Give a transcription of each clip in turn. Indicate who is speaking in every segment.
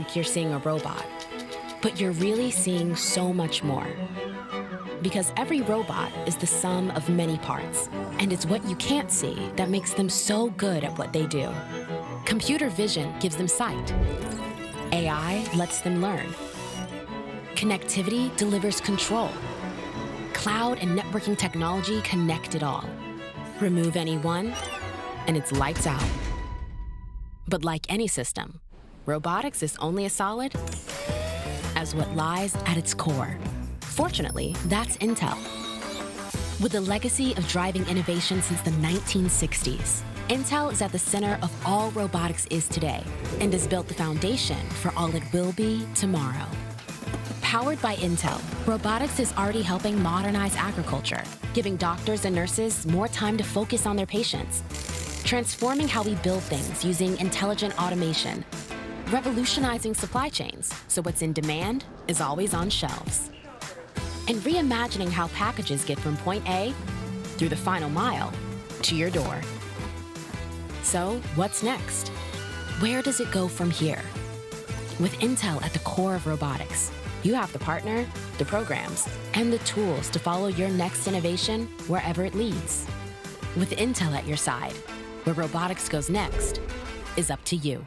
Speaker 1: think you're seeing a robot, but you're really seeing so much more. Because every robot is the sum of many parts, and it's what you can't see that makes them so good at what they do. Computer vision gives them sight. AI lets them learn. Connectivity delivers control. Cloud and networking technology connect it all. Remove any one, and it's lights out. But like any system, robotics is only as solid as what lies at its core. Fortunately, that's Intel. With a legacy of driving innovation since the 1960s, Intel is at the center of all robotics is today and has built the foundation for all it will be tomorrow. Powered by Intel, robotics is already helping modernize agriculture, giving doctors and nurses more time to focus on their patients, transforming how we build things using intelligent automation, revolutionizing supply chains so what's in demand is always on shelves, and reimagining how packages get from point A through the final mile to your door. So, what's next? Where does it go from here? With Intel at the core of robotics, you have the partner, the programs, and the tools to follow your next innovation wherever it leads. With Intel at your side, where robotics goes next is up to you.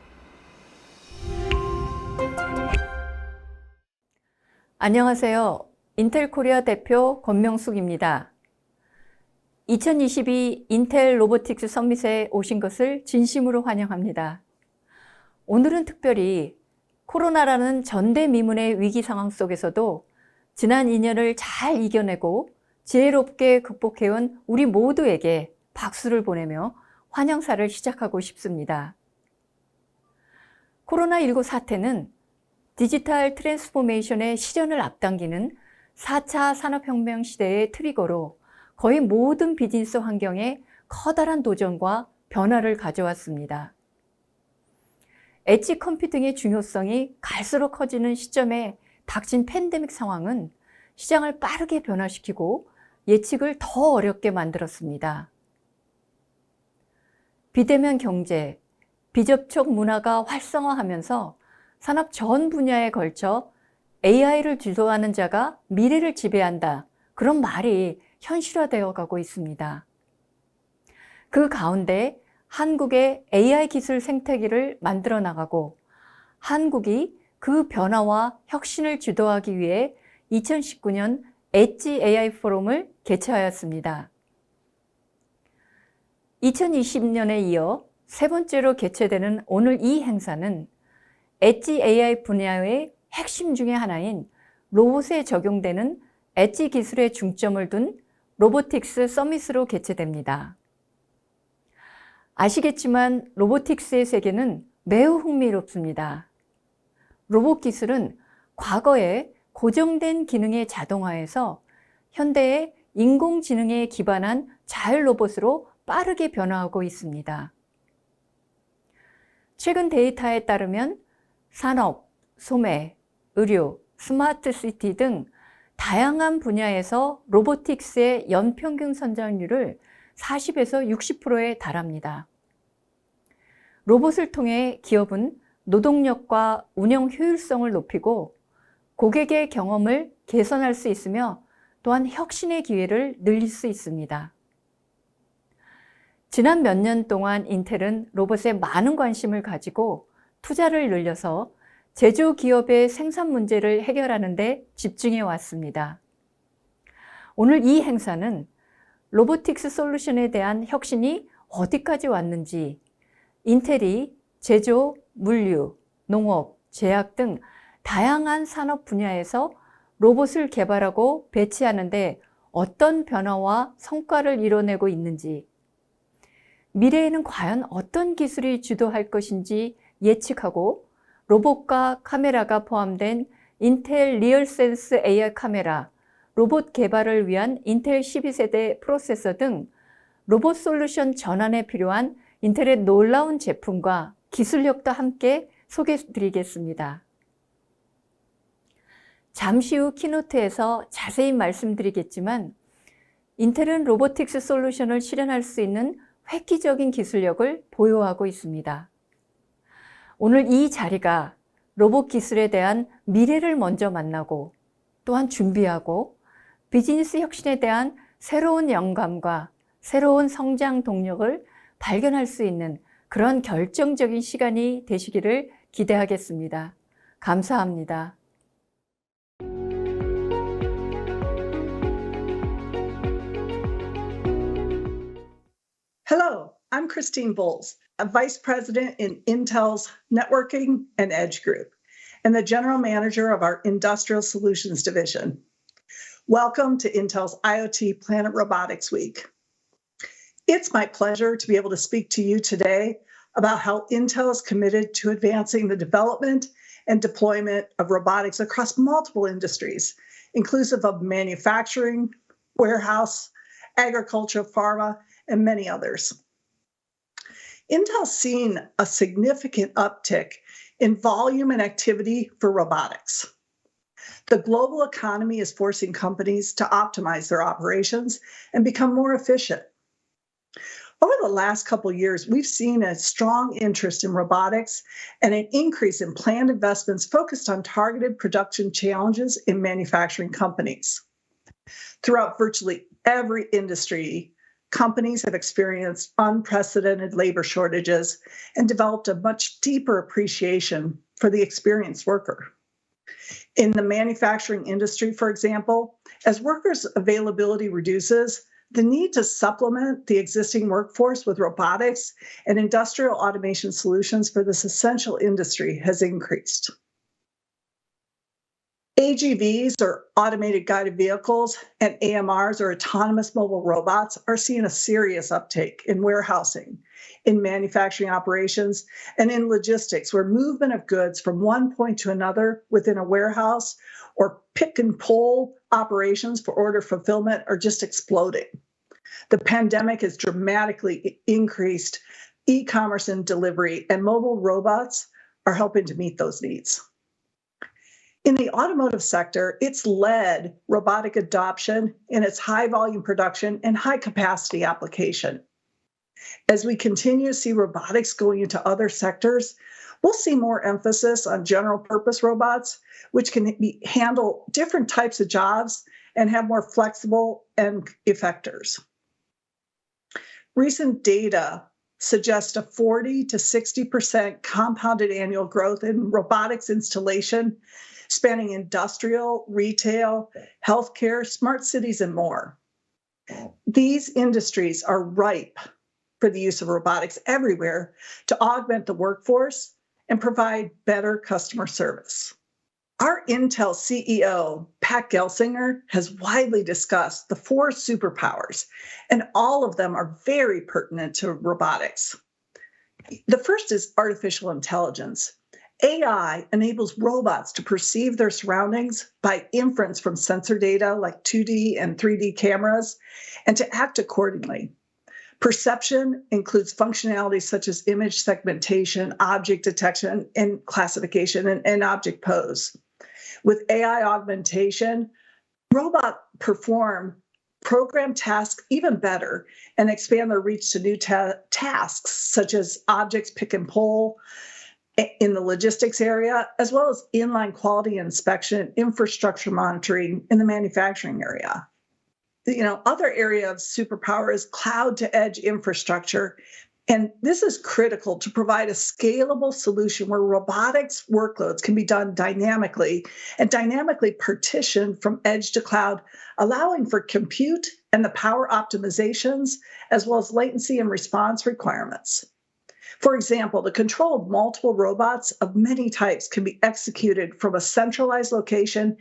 Speaker 2: 안녕하세요. 인텔 코리아 대표 권명숙입니다. 2022 인텔 로보틱스 서밋에 오신 것을 진심으로 환영합니다. 오늘은 특별히 코로나라는 전대미문의 위기 상황 속에서도 지난 2년을 잘 이겨내고 지혜롭게 극복해온 우리 모두에게 박수를 보내며 환영사를 시작하고 싶습니다. 코로나19 사태는 디지털 트랜스포메이션의 실현을 앞당기는 4차 산업혁명 시대의 트리거로 거의 모든 비즈니스 환경에 커다란 도전과 변화를 가져왔습니다. 엣지 컴퓨팅의 중요성이 갈수록 커지는 시점에 닥친 팬데믹 상황은 시장을 빠르게 변화시키고 예측을 더 어렵게 만들었습니다. 비대면 경제, 비접촉 문화가 활성화하면서 산업 전 분야에 걸쳐 AI를 주도하는 자가 미래를 지배한다. 그런 말이 현실화되어 가고 있습니다. 그 가운데 한국의 AI 기술 생태계를 만들어 나가고 한국이 그 변화와 혁신을 주도하기 위해 2019년 엣지 AI 포럼을 개최하였습니다. 2020년에 이어 세 번째로 개최되는 오늘 이 행사는 엣지 AI 분야의 핵심 중에 하나인 로봇에 적용되는 엣지 기술에 중점을 둔 로보틱스 서밋으로 개최됩니다. 아시겠지만 로보틱스의 세계는 매우 흥미롭습니다. 로봇 기술은 과거에 고정된 기능의 자동화에서 현대의 인공지능에 기반한 자율 로봇으로 빠르게 변화하고 있습니다. 최근 데이터에 따르면 산업, 소매, 의료, 스마트 시티 등 다양한 분야에서 로보틱스의 연평균 성장률을 40에서 60%에 달합니다. 로봇을 통해 기업은 노동력과 운영 효율성을 높이고 고객의 경험을 개선할 수 있으며 또한 혁신의 기회를 늘릴 수 있습니다. 지난 몇 년 동안 인텔은 로봇에 많은 관심을 가지고 투자를 늘려서 제조기업의 생산 문제를 해결하는 데 집중해 왔습니다. 오늘 이 행사는 로보틱스 솔루션에 대한 혁신이 어디까지 왔는지, 인텔이 제조, 물류, 농업, 제약 등 다양한 산업 분야에서 로봇을 개발하고 배치하는 데 어떤 변화와 성과를 이뤄내고 있는지, 미래에는 과연 어떤 기술이 주도할 것인지 예측하고 로봇과 카메라가 포함된 인텔 리얼센스 AR 카메라, 로봇 개발을 위한 인텔 12세대 프로세서 등 로봇 솔루션 전환에 필요한 인텔의 놀라운 제품과 기술력도 함께 소개해 드리겠습니다. 잠시 후 키노트에서 자세히 말씀드리겠지만 인텔은 로보틱스 솔루션을 실현할 수 있는 획기적인 기술력을 보유하고 있습니다. 오늘 이 자리가 로봇 기술에 대한 미래를 먼저 만나고 또한 준비하고 비즈니스 혁신에 대한 새로운 영감과 새로운 성장 동력을 발견할 수 있는 그런 결정적인 시간이 되시기를 기대하겠습니다. 감사합니다.
Speaker 3: Hello, I'm Christine Bowles, a Vice President in Intel's Networking and Edge Group, and the General Manager of our Industrial Solutions Division. Welcome to Intel's IoT Planet Robotics Week. It's my pleasure to be able to speak to you today about how Intel is committed to advancing the development and deployment of robotics across multiple industries, inclusive of manufacturing, warehouse, agriculture, pharma, and many others. Intel's seen a significant uptick in volume and activity for robotics. The global economy is forcing companies to optimize their operations and become more efficient. Over the last couple of years, we've seen a strong interest in robotics and an increase in planned investments focused on targeted production challenges in manufacturing companies. Throughout virtually every industry, companies have experienced unprecedented labor shortages and developed a much deeper appreciation for the experienced worker. In the manufacturing industry, for example, as workers' availability reduces, the need to supplement the existing workforce with robotics and industrial automation solutions for this essential industry has increased. AGVs, or automated guided vehicles, and AMRs, or autonomous mobile robots, are seeing a serious uptake in warehousing, in manufacturing operations, and in logistics, where movement of goods from one point to another within a warehouse or pick and pull operations for order fulfillment are just exploding. The pandemic has dramatically increased e-commerce and delivery, and mobile robots are helping to meet those needs. In the automotive sector, it's led robotic adoption in its high volume production and high capacity application. As we continue to see robotics going into other sectors, we'll see more emphasis on general purpose robots, which can handle different types of jobs and have more flexible end effectors. Recent data suggest a 40 to 60% compounded annual growth in robotics installation, spanning industrial, retail, healthcare, smart cities, and more. These industries are ripe for the use of robotics everywhere to augment the workforce and provide better customer service. Our Intel CEO, Pat Gelsinger, has widely discussed the 4 superpowers, and all of them are very pertinent to robotics. The first is artificial intelligence. AI enables robots to perceive their surroundings by inference from sensor data like 2D and 3D cameras and to act accordingly. Perception includes functionalities such as image segmentation, object detection and classification, and object pose. With AI augmentation, robots perform program tasks even better and expand their reach to new tasks such as objects pick and pull in the logistics area, as well as inline quality inspection, infrastructure monitoring in the manufacturing area. Other area of superpower is cloud to edge infrastructure. And this is critical to provide a scalable solution where robotics workloads can be done dynamically and dynamically partitioned from edge to cloud, allowing for compute and the power optimizations, as well as latency and response requirements. For example, the control of multiple robots of many types can be executed from a centralized location,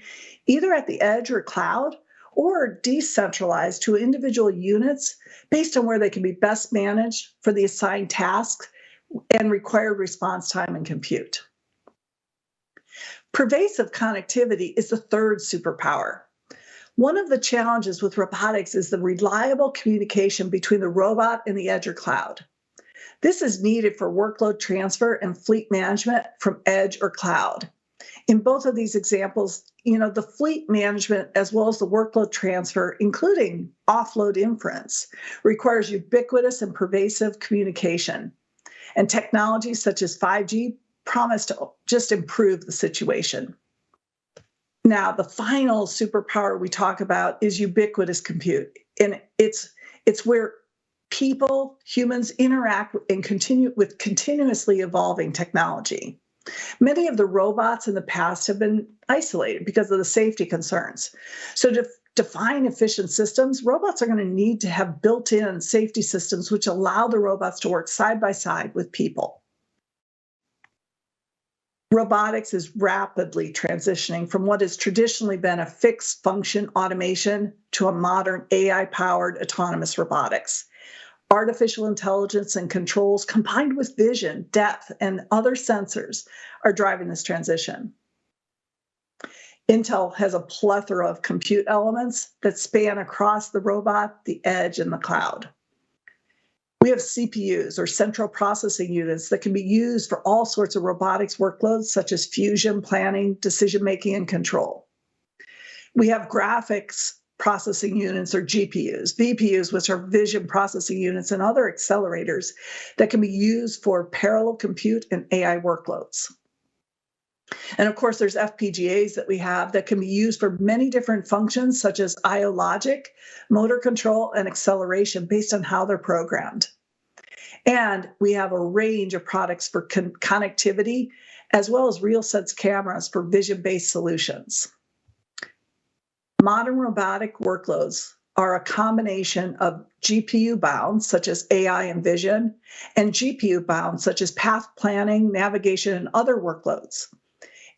Speaker 3: either at the edge or cloud, or decentralized to individual units based on where they can be best managed for the assigned tasks and required response time and compute. Pervasive connectivity is the third superpower. One of the challenges with robotics is the reliable communication between the robot and the edge or cloud. This is needed for workload transfer and fleet management from edge or cloud. In both of these examples, the fleet management as well as the workload transfer, including offload inference, requires ubiquitous and pervasive communication. And technologies such as 5G promise to just improve the situation. Now, the final superpower we talk about is ubiquitous compute. And it's where people, humans, interact and continue with continuously evolving technology. Many of the robots in the past have been isolated because of the safety concerns. So to define efficient systems, robots are going to need to have built-in safety systems which allow the robots to work side by side with people. Robotics is rapidly transitioning from what has traditionally been a fixed function automation to a modern AI-powered autonomous robotics. Artificial intelligence and controls combined with vision, depth, and other sensors are driving this transition. Intel has a plethora of compute elements that span across the robot, the edge, and the cloud. We have CPUs, or central processing units, that can be used for all sorts of robotics workloads, such as fusion, planning, decision-making, and control. We have graphics processing units, or GPUs, VPUs, which are vision processing units, and other accelerators that can be used for parallel compute and AI workloads. And of course, there's FPGAs that we have that can be used for many different functions, such as I/O logic, motor control, and acceleration based on how they're programmed. And we have a range of products for connectivity, as well as RealSense cameras for vision-based solutions. Modern robotic workloads are a combination of GPU bounds, such as AI and vision, and GPU bounds, such as path planning, navigation, and other workloads.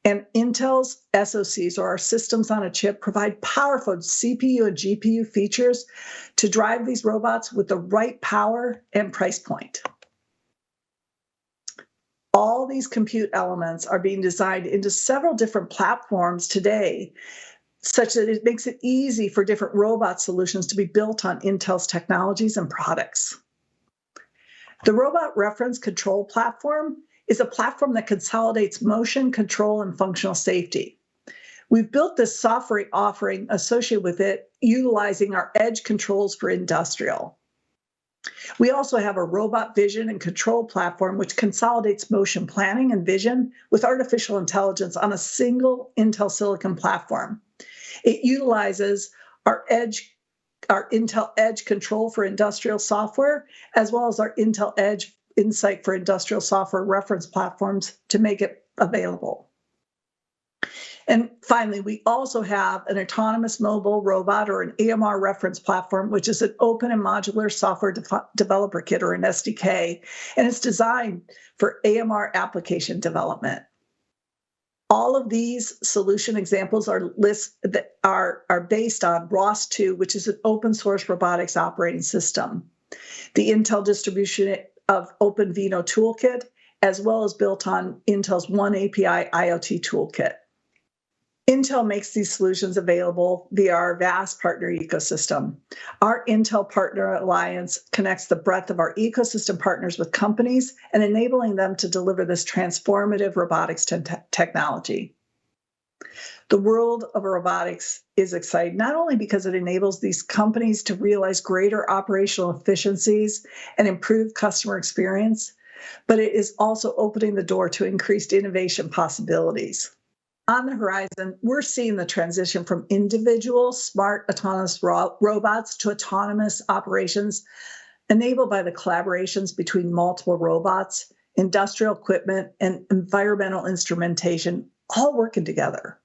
Speaker 3: And Intel's SoCs, or our systems on a chip, provide powerful CPU and GPU features to drive these robots with the right power and price point. All these compute elements are being designed into several different platforms today, such that it makes it easy for different robot solutions to be built on Intel's technologies and products. The Robot Reference Control Platform is a platform that consolidates motion, control, and functional safety. We've built this software offering associated with it, utilizing our edge controls for industrial. We also have a robot vision and control platform, which consolidates motion planning and vision with artificial intelligence on a single Intel Silicon platform. It utilizes our Intel Edge control for industrial software, as well as our Intel Edge Insight for industrial software reference platforms to make it available. And finally, we also have an autonomous mobile robot, or an AMR reference platform, which is an open and modular software developer kit, or an SDK, and it's designed for AMR application development. All of these solution examples are based on ROS2, which is an open source robotics operating system. The Intel distribution of OpenVINO toolkit, as well as built on Intel's OneAPI IoT toolkit. Intel makes these solutions available via our vast partner ecosystem. Our Intel Partner Alliance connects the breadth of our ecosystem partners with companies and enabling them to deliver this transformative robotics technology. The world of robotics is exciting, not only because it enables these companies to realize greater operational efficiencies and improve customer experience, but it is also opening the door to increased innovation possibilities. On the horizon, we're seeing the transition from individual smart autonomous robots to autonomous operations enabled by the collaborations between multiple robots, industrial equipment, and environmental instrumentation, all working together.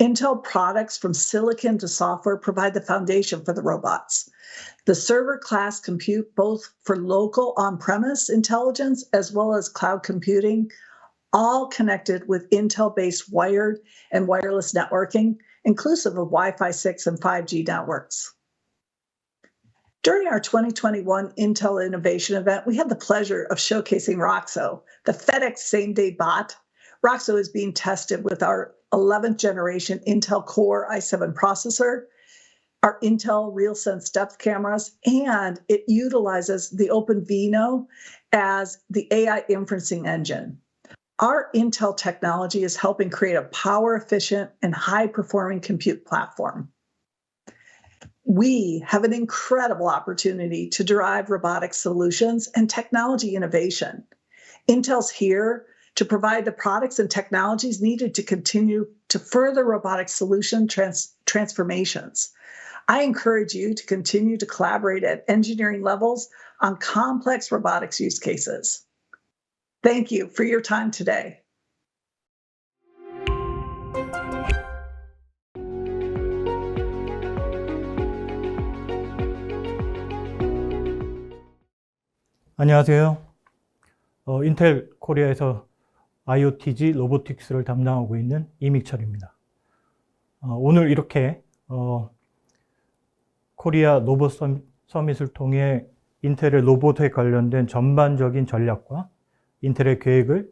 Speaker 3: Intel products from silicon to software provide the foundation for the robots. The server class compute, both for local on-premise intelligence as well as cloud computing, all connected with Intel-based wired and wireless networking, inclusive of Wi-Fi 6 and 5G networks. During our 2021 Intel Innovation event, we had the pleasure of showcasing Roxo, the FedEx same-day bot. Roxo is being tested with our 11th generation Intel Core i7 processor, our Intel RealSense depth cameras, and it utilizes the OpenVINO as the AI inferencing engine. Our Intel technology is helping create a power-efficient and high-performing compute platform. We have an incredible opportunity to derive robotic solutions and technology innovation. Intel's here to provide the products and technologies needed to continue to further robotic solution transformations. I encourage you to continue to collaborate at engineering levels on complex robotics use cases. Thank you for your time today.
Speaker 4: 안녕하세요. 인텔 코리아에서 IoTG 로보틱스를 담당하고 있는 이믹철입니다. 오늘 이렇게 코리아 로봇 서밋을 통해 인텔의 로봇에 관련된 전반적인 전략과 인텔의 계획을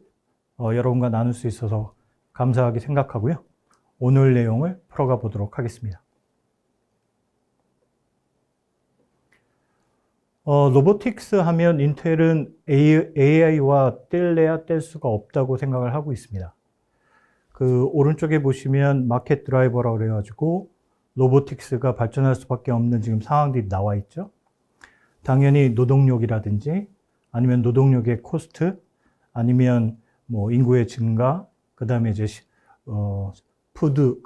Speaker 4: 여러분과 나눌 수 있어서 감사하게 생각하고요. 오늘 내용을 풀어가 보도록 하겠습니다. 로보틱스 하면 인텔은 AI와 뗄래야 뗄 수가 없다고 생각을 하고 있습니다. 그 오른쪽에 보시면 마켓 드라이버라고 그래가지고 로보틱스가 발전할 수밖에 없는 지금 상황들이 나와 있죠. 당연히 노동력이라든지 아니면 노동력의 코스트 아니면 뭐 인구의 증가 그 다음에 이제 푸드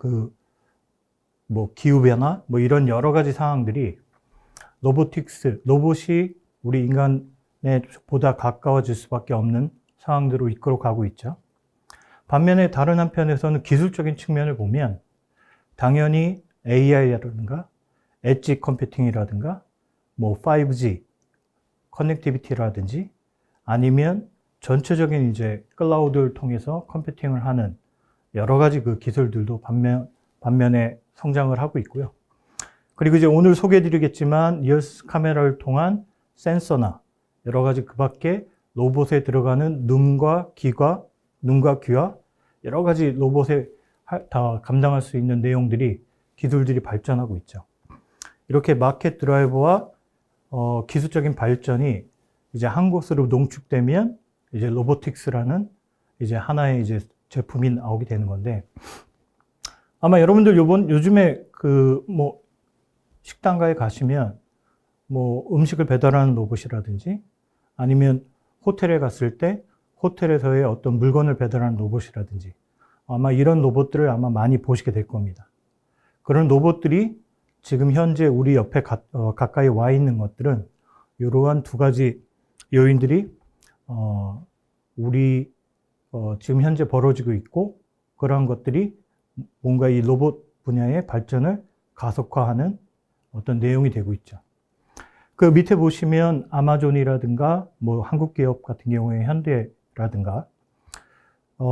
Speaker 4: 뭐 기후 변화 뭐 이런 여러 가지 상황들이 로봇이 우리 인간에 보다 가까워질 수밖에 없는 상황들로 이끌어 가고 있죠. 반면에 다른 한편에서는 기술적인 측면을 보면 당연히 AI라든가 엣지 컴퓨팅이라든가 뭐 5G 커넥티비티라든지 아니면 전체적인 이제 클라우드를 통해서 컴퓨팅을 하는 여러 가지 그 기술들도 반면에 성장을 하고 있고요. 그리고 이제 오늘 소개해드리겠지만 리얼스 카메라를 통한 센서나 여러 가지 그 밖에 로봇에 들어가는 눈과 귀와 여러 가지 로봇에 다 감당할 수 있는 내용들이 기술들이 발전하고 있죠. 이렇게 마켓 드라이버와 기술적인 발전이 이제 한 곳으로 농축되면 이제 로보틱스라는 이제 하나의 이제 제품이 나오게 되는 건데 아마 여러분들 요즘에 뭐 식당가에 가시면 뭐 음식을 배달하는 로봇이라든지 아니면 호텔에 갔을 때 호텔에서의 어떤 물건을 배달하는 로봇이라든지 아마 이런 로봇들을 아마 많이 보시게 될 겁니다. 그런 로봇들이 지금 현재 우리 옆에 가까이 와 있는 것들은 이러한 두 가지 요인들이 지금 현재 벌어지고 있고 그러한 것들이 뭔가 이 로봇 분야의 발전을 가속화하는 어떤 내용이 되고 있죠. 그 밑에 보시면 아마존이라든가 뭐 한국 기업 같은 경우에 현대라든가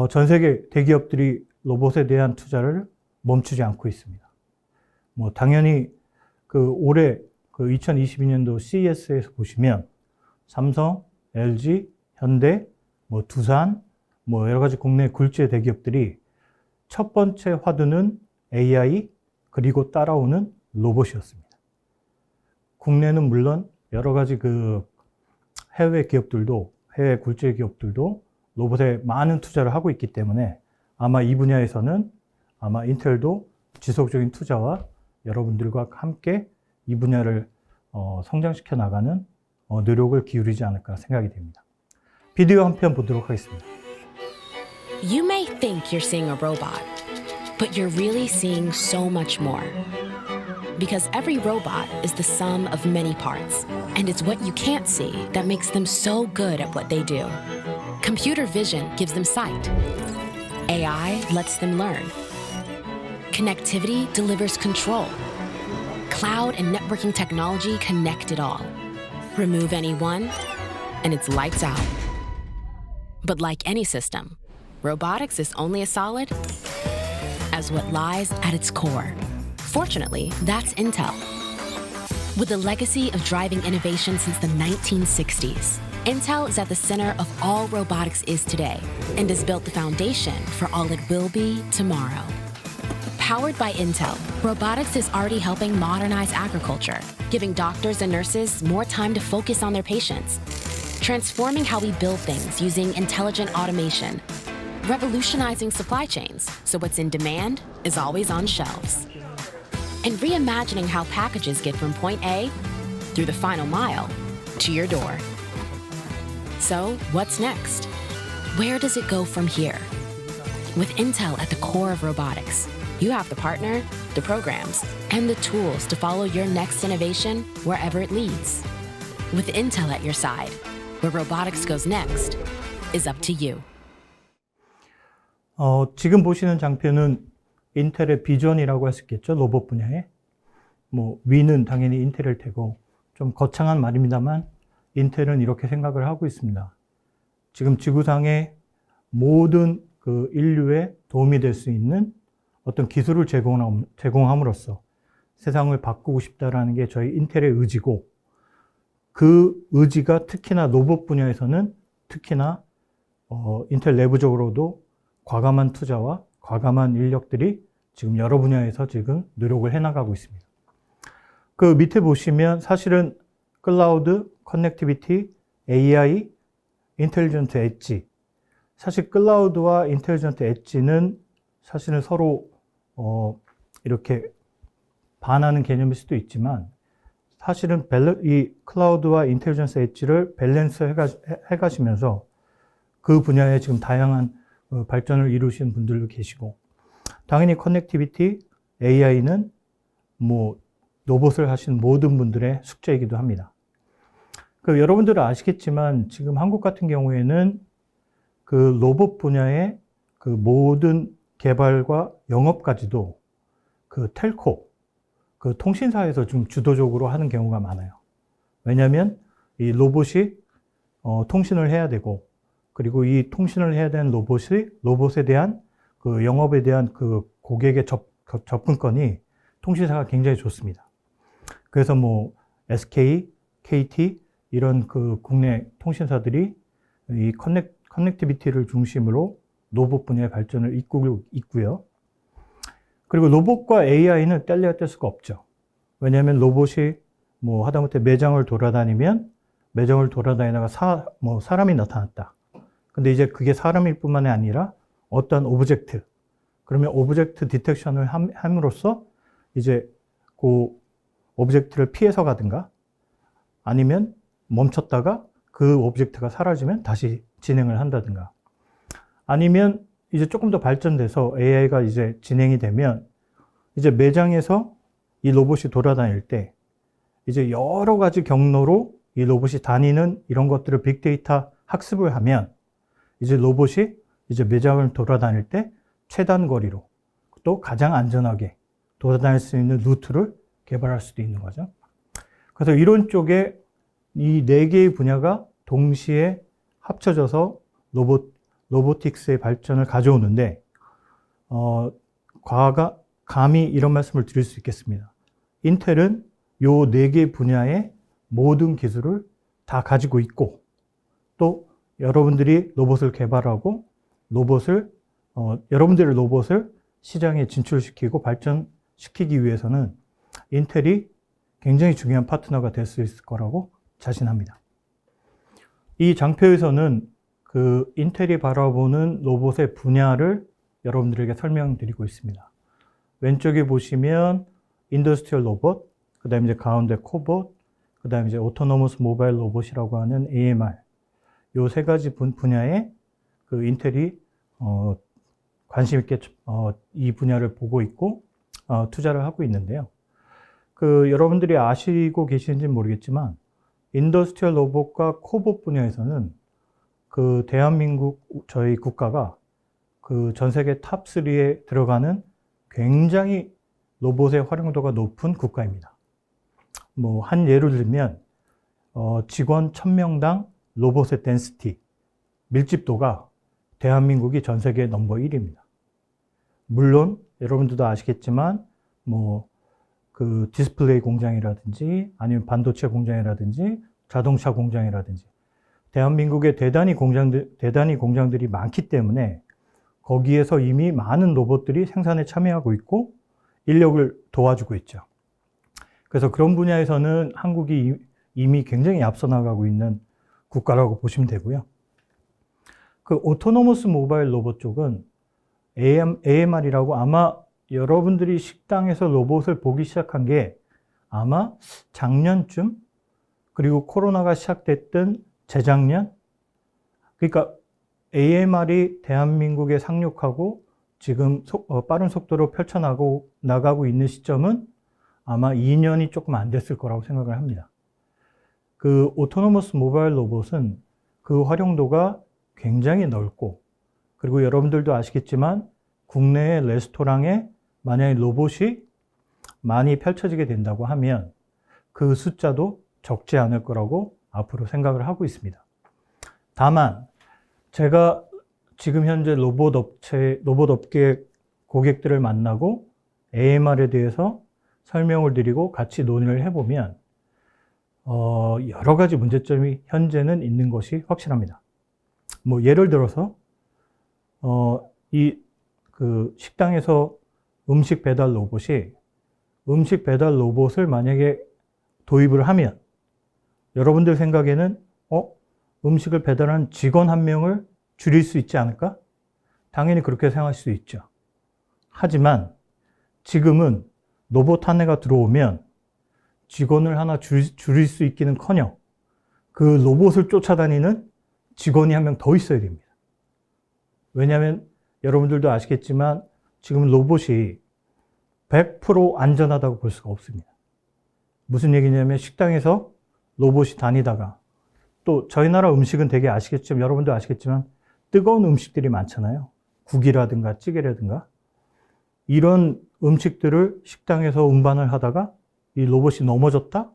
Speaker 4: 전 세계 대기업들이 로봇에 대한 투자를 멈추지 않고 있습니다. 뭐 당연히 올해 2022년도 CES에서 보시면 삼성, LG, 현대, 뭐 두산, 뭐 여러 가지 국내 굴지의 대기업들이 첫 번째 화두는 AI 그리고 따라오는 로봇이었습니다. 국내는 물론 여러 가지 해외 기업들도 해외 굴지의 기업들도 로봇에 많은 투자를 하고 있기 때문에 아마 이 분야에서는 아마 인텔도 지속적인 투자와 여러분들과 함께 이 분야를 성장시켜 나가는 노력을 기울이지 않을까 생각이 됩니다. 비디오 한 편 보도록 하겠습니다.
Speaker 1: You may think you're seeing a robot, but you're really seeing so much more. Because every robot is the sum of many parts, and it's what you can't see that makes them so good at what they do. Computer vision gives them sight. AI lets them learn. Connectivity delivers control. Cloud and networking technology connect it all. Remove any one, and it's lights out. But like any system, robotics is only as solid as what lies at its core. Fortunately, that's Intel. With a legacy of driving innovation since the 1960s, Intel is at the center of all robotics is today and has built the foundation for all it will be tomorrow. Powered by Intel, robotics is already helping modernize agriculture, giving doctors and nurses more time to focus on their patients, transforming how we build things using intelligent automation, revolutionizing supply chains so what's in demand is always on shelves, and reimagining how packages get from point A through the final mile to your door. So, what's next? Where does it go from here? With Intel at the core of robotics, you have the partner, the programs, and the tools to follow your next innovation wherever it leads. With Intel at your side, where robotics goes next is up to you.
Speaker 4: 지금 보시는 장표는 인텔의 비전이라고 할 수 있겠죠. 로봇 분야에. 위는 당연히 인텔일 테고, 좀 거창한 말입니다만, 인텔은 이렇게 생각을 하고 있습니다. 지금 지구상의 모든 그 인류에 도움이 될 수 있는 어떤 기술을 제공함으로써 세상을 바꾸고 싶다라는 게 저희 인텔의 의지고, 그 의지가 특히나 로봇 분야에서는 특히나 인텔 내부적으로도 과감한 투자와 과감한 인력들이 지금 여러 분야에서 지금 노력을 해나가고 있습니다. 그 밑에 보시면 사실은 클라우드, 커넥티비티, AI, 인텔리전트 엣지. 사실 클라우드와 인텔리전트 엣지는 사실은 서로 이렇게 반하는 개념일 수도 있지만 사실은 이 클라우드와 인텔리전스 엣지를 밸런스 해가시면서 그 분야에 지금 다양한 발전을 이루시는 분들도 계시고, 당연히 커넥티비티, AI는 로봇을 하시는 모든 분들의 숙제이기도 합니다. 여러분들은 아시겠지만 지금 한국 같은 경우에는 그 로봇 분야의 그 모든 개발과 영업까지도 그 텔코, 그 통신사에서 좀 주도적으로 하는 경우가 많아요. 왜냐하면 이 로봇이 통신을 해야 되고, 그리고 이 통신을 해야 되는 로봇에 대한 그 영업에 대한 그 고객의 접근권이 통신사가 굉장히 좋습니다. 그래서 SK, KT 이런 그 국내 통신사들이 이 커넥티비티를 중심으로 로봇 분야의 발전을 이끌고 있고요. 그리고 로봇과 AI는 뗄래야 뗄 수가 없죠. 왜냐하면 로봇이 하다못해 매장을 돌아다니다가 사람이 나타났다. 근데 이제 그게 사람일 뿐만이 아니라 어떤 오브젝트, 그러면 오브젝트 디텍션을 함으로써 이제 그 오브젝트를 피해서 가든가 아니면 멈췄다가 그 오브젝트가 사라지면 다시 진행을 한다든가, 아니면 이제 조금 더 발전돼서 AI가 이제 진행이 되면 이제 매장에서 이 로봇이 돌아다닐 때 이제 여러 가지 경로로 이 로봇이 다니는 이런 것들을 빅데이터 학습을 하면 이제 로봇이 이제 매장을 돌아다닐 때 최단 거리로 또 가장 안전하게 돌아다닐 수 있는 루트를 개발할 수도 있는 거죠. 그래서 이런 쪽에 이 4개의 분야가 동시에 합쳐져서 로보틱스의 발전을 가져오는데, 감히 이런 말씀을 드릴 수 있겠습니다. 인텔은 요 4개 분야의 모든 기술을 다 가지고 있고, 또 여러분들이 로봇을 개발하고 여러분들의 로봇을 시장에 진출시키고 발전시키기 위해서는 인텔이 굉장히 중요한 파트너가 될 수 있을 거라고 자신합니다. 이 장표에서는 그 인텔이 바라보는 로봇의 분야를 여러분들에게 설명드리고 있습니다. 왼쪽에 보시면 인더스트리얼 로봇, 그 다음에 이제 가운데 코봇, 그 다음에 이제 오토노머스 모바일 로봇이라고 하는 AMR, 요 3가지 분야에 그 인텔이 관심 있게 이 분야를 보고 있고 투자를 하고 있는데요. 여러분들이 아시고 계시는지는 모르겠지만 인더스트리얼 로봇과 코봇 분야에서는 그 대한민국 저희 국가가 그 전 세계 탑 3에 들어가는 굉장히 로봇의 활용도가 높은 국가입니다. 한 예를 들면 직원 1000명당 로봇의 덴시티, 밀집도가 대한민국이 전 세계 넘버 1입니다. 물론 여러분들도 아시겠지만 그 디스플레이 공장이라든지 아니면 반도체 공장이라든지 자동차 공장이라든지 대한민국에 대단히 공장들이 많기 때문에 거기에서 이미 많은 로봇들이 생산에 참여하고 있고 인력을 도와주고 있죠. 그래서 그런 분야에서는 한국이 이미 굉장히 앞서 나가고 있는 국가라고 보시면 되고요. 그 오토노머스 모바일 로봇 쪽은 AMR이라고 아마 여러분들이 식당에서 로봇을 보기 시작한 게 아마 작년쯤, 그리고 코로나가 시작됐던 재작년, 그러니까 AMR이 대한민국에 상륙하고 지금 빠른 속도로 나가고 있는 시점은 아마 2년이 조금 안 됐을 거라고 생각을 합니다. 그 오토노머스 모바일 로봇은 그 활용도가 굉장히 넓고, 그리고 여러분들도 아시겠지만 국내의 레스토랑에 만약에 로봇이 많이 펼쳐지게 된다고 하면 그 숫자도 적지 않을 거라고 앞으로 생각을 하고 있습니다. 다만 제가 지금 현재 로봇 업계 고객들을 만나고 AMR에 대해서 설명을 드리고 같이 논의를 해보면 여러 가지 문제점이 현재는 있는 것이 확실합니다. 뭐 예를 들어서 그 식당에서 음식 배달 로봇을 만약에 도입을 하면 여러분들 생각에는 음식을 배달하는 직원 한 명을 줄일 수 있지 않을까? 당연히 그렇게 생각할 수 있죠. 하지만 지금은 로봇 하나가 들어오면 직원을 하나 줄일 수 있기는커녕 그 로봇을 쫓아다니는 직원이 한 명 더 있어야 됩니다. 왜냐하면 여러분들도 아시겠지만 지금 로봇이 100% 안전하다고 볼 수가 없습니다. 무슨 얘기냐면 식당에서 로봇이 다니다가, 또 저희 나라 음식은 되게 아시겠지만, 여러분도 아시겠지만 뜨거운 음식들이 많잖아요. 국이라든가 찌개라든가. 이런 음식들을 식당에서 운반을 하다가 이 로봇이 넘어졌다?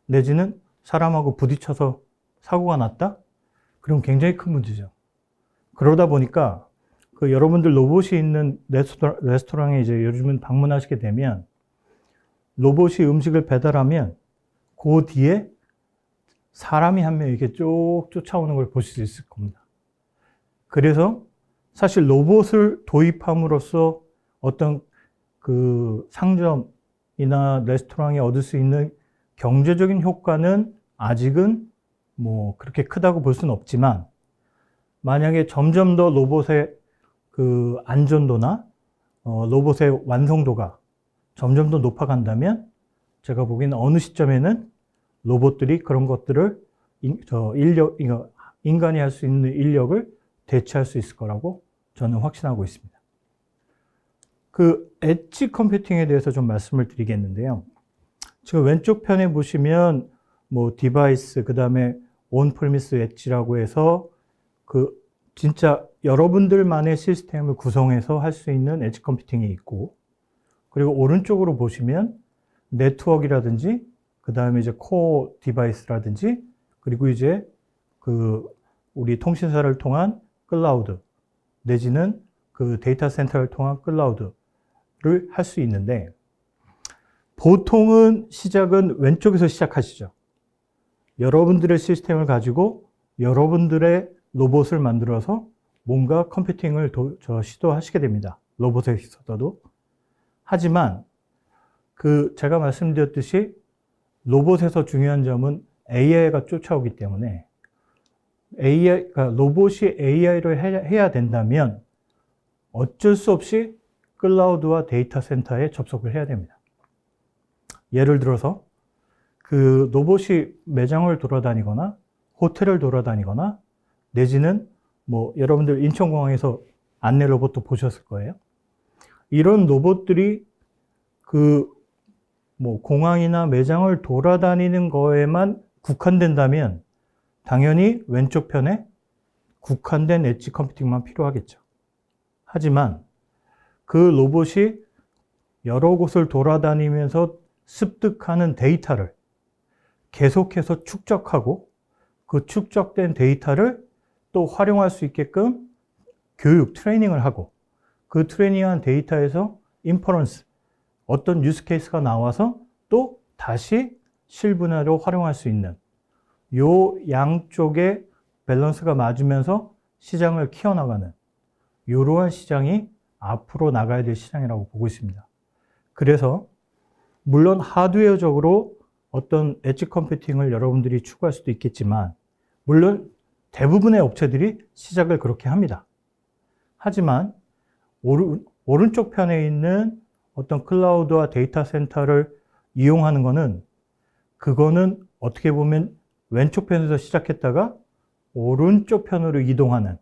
Speaker 4: 내지는 사람하고 부딪혀서 사고가 났다? 그럼 굉장히 큰 문제죠. 그러다 보니까 그 여러분들 로봇이 있는 레스토랑에 이제 요즘은 방문하시게 되면 로봇이 음식을 배달하면 그 뒤에 사람이 한 명 이렇게 쭉 쫓아오는 걸 보실 수 있을 겁니다. 그래서 사실 로봇을 도입함으로써 어떤 그 상점이나 레스토랑이 얻을 수 있는 경제적인 효과는 아직은 뭐 그렇게 크다고 볼 수는 없지만, 만약에 점점 더 로봇의 그 안전도나 로봇의 완성도가 점점 더 높아간다면 제가 보기에는 어느 시점에는 로봇들이 그런 것들을 인간이 할 수 있는 인력을 대체할 수 있을 거라고 저는 확신하고 있습니다. 그 엣지 컴퓨팅에 대해서 좀 말씀을 드리겠는데요. 지금 왼쪽 편에 보시면 뭐 디바이스, 그 다음에 온 프리미스 엣지라고 해서 그 진짜 여러분들만의 시스템을 구성해서 할 수 있는 엣지 컴퓨팅이 있고, 그리고 오른쪽으로 보시면 네트워크라든지 그 다음에 이제 코어 디바이스라든지, 그리고 이제 그 우리 통신사를 통한 클라우드 내지는 그 데이터 센터를 통한 클라우드를 할 수 있는데, 보통은 시작은 왼쪽에서 시작하시죠. 여러분들의 시스템을 가지고 여러분들의 로봇을 만들어서 뭔가 컴퓨팅을 시도하시게 됩니다. 로봇에 있어서도. 하지만 그 제가 말씀드렸듯이 로봇에서 중요한 점은 AI가 쫓아오기 때문에 그러니까 로봇이 AI를 해야 된다면 어쩔 수 없이 클라우드와 데이터 센터에 접속을 해야 됩니다. 예를 들어서 그 로봇이 매장을 돌아다니거나 호텔을 돌아다니거나 내지는 뭐 여러분들 인천공항에서 안내 로봇도 보셨을 거예요. 이런 로봇들이 그 뭐 공항이나 매장을 돌아다니는 거에만 국한된다면 당연히 왼쪽 편에 국한된 엣지 컴퓨팅만 필요하겠죠. 하지만 그 로봇이 여러 곳을 돌아다니면서 습득하는 데이터를 계속해서 축적하고 그 축적된 데이터를 또 활용할 수 있게끔 트레이닝을 하고, 그 트레이닝한 데이터에서 인퍼런스, 어떤 유스 케이스가 나와서 또 다시 실분해로 활용할 수 있는 요 양쪽의 밸런스가 맞으면서 시장을 키워나가는 이러한 시장이 앞으로 나가야 될 시장이라고 보고 있습니다. 그래서 물론 하드웨어적으로 어떤 엣지 컴퓨팅을 여러분들이 추구할 수도 있겠지만, 물론 대부분의 업체들이 시작을 그렇게 합니다. 하지만 오른쪽 편에 있는 어떤 클라우드와 데이터 센터를 이용하는 그거는 어떻게 보면 왼쪽 편에서 시작했다가 오른쪽 편으로 이동하는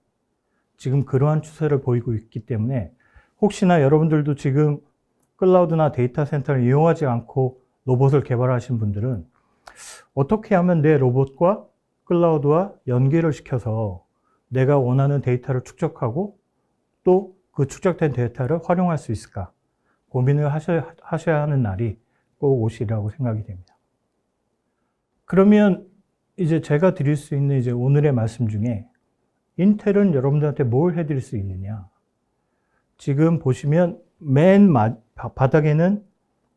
Speaker 4: 지금 그러한 추세를 보이고 있기 때문에 혹시나 여러분들도 지금 클라우드나 데이터 센터를 이용하지 않고 로봇을 개발하신 분들은 어떻게 하면 내 로봇과 클라우드와 연계를 시켜서 내가 원하는 데이터를 축적하고 또 그 축적된 데이터를 활용할 수 있을까 고민을 하셔야 하는 날이 꼭 오시리라고 생각이 됩니다. 그러면 이제 제가 드릴 수 있는 이제 오늘의 말씀 중에 인텔은 여러분들한테 뭘 해드릴 수 있느냐. 지금 보시면 맨 바닥에는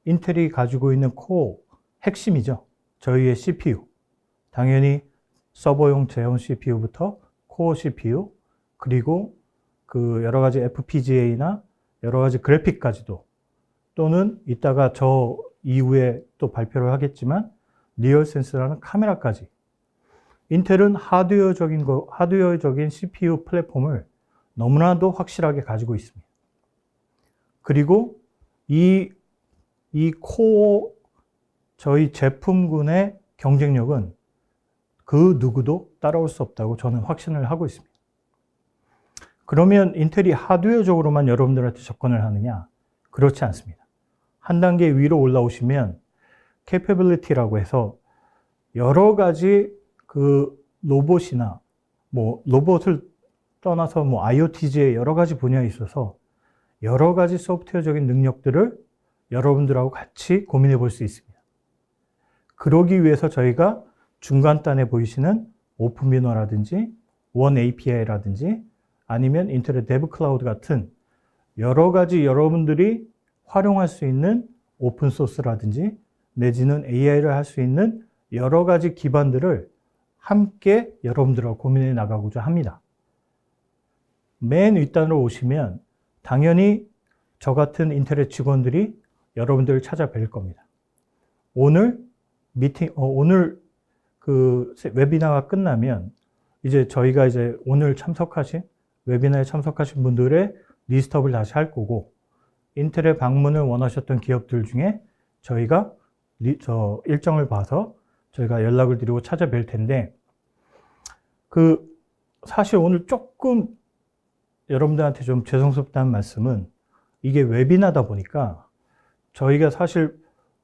Speaker 4: 인텔이 가지고 있는 코어, 핵심이죠. 저희의 CPU. 당연히 서버용 제형 CPU부터 코어 CPU, 그리고 그 여러 가지 FPGA나 여러 가지 그래픽까지도, 또는 이따가 저 이후에 또 발표를 하겠지만 리얼센스라는 카메라까지. 인텔은 하드웨어적인 CPU 플랫폼을 너무나도 확실하게 가지고 있습니다. 그리고 이 코어 저희 제품군의 경쟁력은 그 누구도 따라올 수 없다고 저는 확신을 하고 있습니다. 그러면 인텔이 하드웨어적으로만 여러분들한테 접근을 하느냐? 그렇지 않습니다. 한 단계 위로 올라오시면 capability라고 해서 여러 가지 그 로봇이나 뭐 로봇을 떠나서 뭐 IoT의 여러 가지 분야에 있어서 여러 가지 소프트웨어적인 능력들을 여러분들하고 같이 고민해 볼 수 있습니다. 그러기 위해서 저희가 중간단에 보이시는 오픈비너라든지 원 API라든지 아니면 인텔의 데브 클라우드 같은 여러 가지 여러분들이 활용할 수 있는 오픈소스라든지 내지는 AI를 할 수 있는 여러 가지 기반들을 함께 여러분들하고 고민해 나가고자 합니다. 맨 윗단으로 오시면 당연히 저 같은 인텔의 직원들이 여러분들을 찾아뵐 겁니다. 오늘 그 웨비나가 끝나면 이제 저희가 이제 오늘 웨비나에 참석하신 분들의 리스트업을 다시 할 거고, 인텔에 방문을 원하셨던 기업들 중에 저희가 일정을 봐서 저희가 연락을 드리고 찾아뵐 텐데, 사실 오늘 조금 여러분들한테 좀 죄송스럽다는 말씀은, 이게 웨비나다 보니까 저희가 사실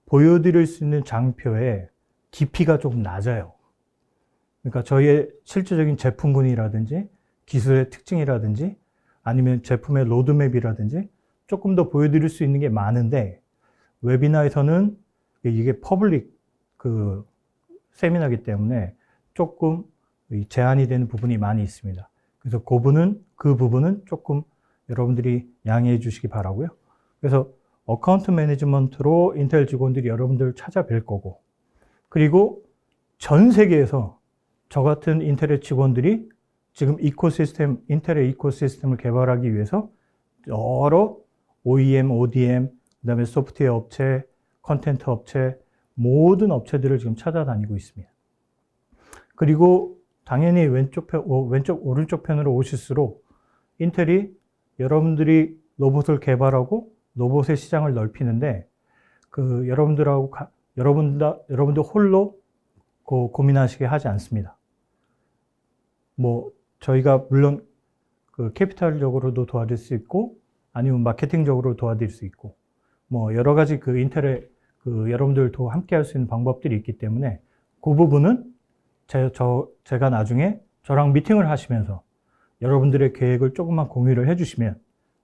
Speaker 4: 보여드릴 수 있는 장표의 깊이가 조금 낮아요. 그러니까 저희의 실질적인 제품군이라든지 기술의 특징이라든지 아니면 제품의 로드맵이라든지 조금 더 보여드릴 수 있는 게 많은데, 웨비나에서는 이게 퍼블릭 세미나이기 때문에 조금 제한이 되는 부분이 많이 있습니다. 그래서 그 부분은 조금 여러분들이 양해해 주시기 바라고요. 그래서 어카운트 매니지먼트로 인텔 직원들이 여러분들을 찾아뵐 거고, 그리고 전 세계에서 저 같은 인텔의 직원들이 지금 인텔의 이코시스템을 개발하기 위해서 여러 OEM, ODM, 그다음에 소프트웨어 업체, 컨텐트 업체, 모든 업체들을 지금 찾아다니고 있습니다. 그리고 당연히 오른쪽 편으로 오실수록 인텔이 여러분들이 로봇을 개발하고 로봇의 시장을 넓히는데 여러분들 홀로 고민하시게 하지 않습니다. 저희가 물론 캐피탈적으로도 도와드릴 수 있고 아니면 마케팅적으로 도와드릴 수 있고 여러 가지 인텔의 여러분들도 함께 할 수 있는 방법들이 있기 때문에 그 부분은 제가 나중에 저랑 미팅을 하시면서 여러분들의 계획을 조금만 공유를 해주시면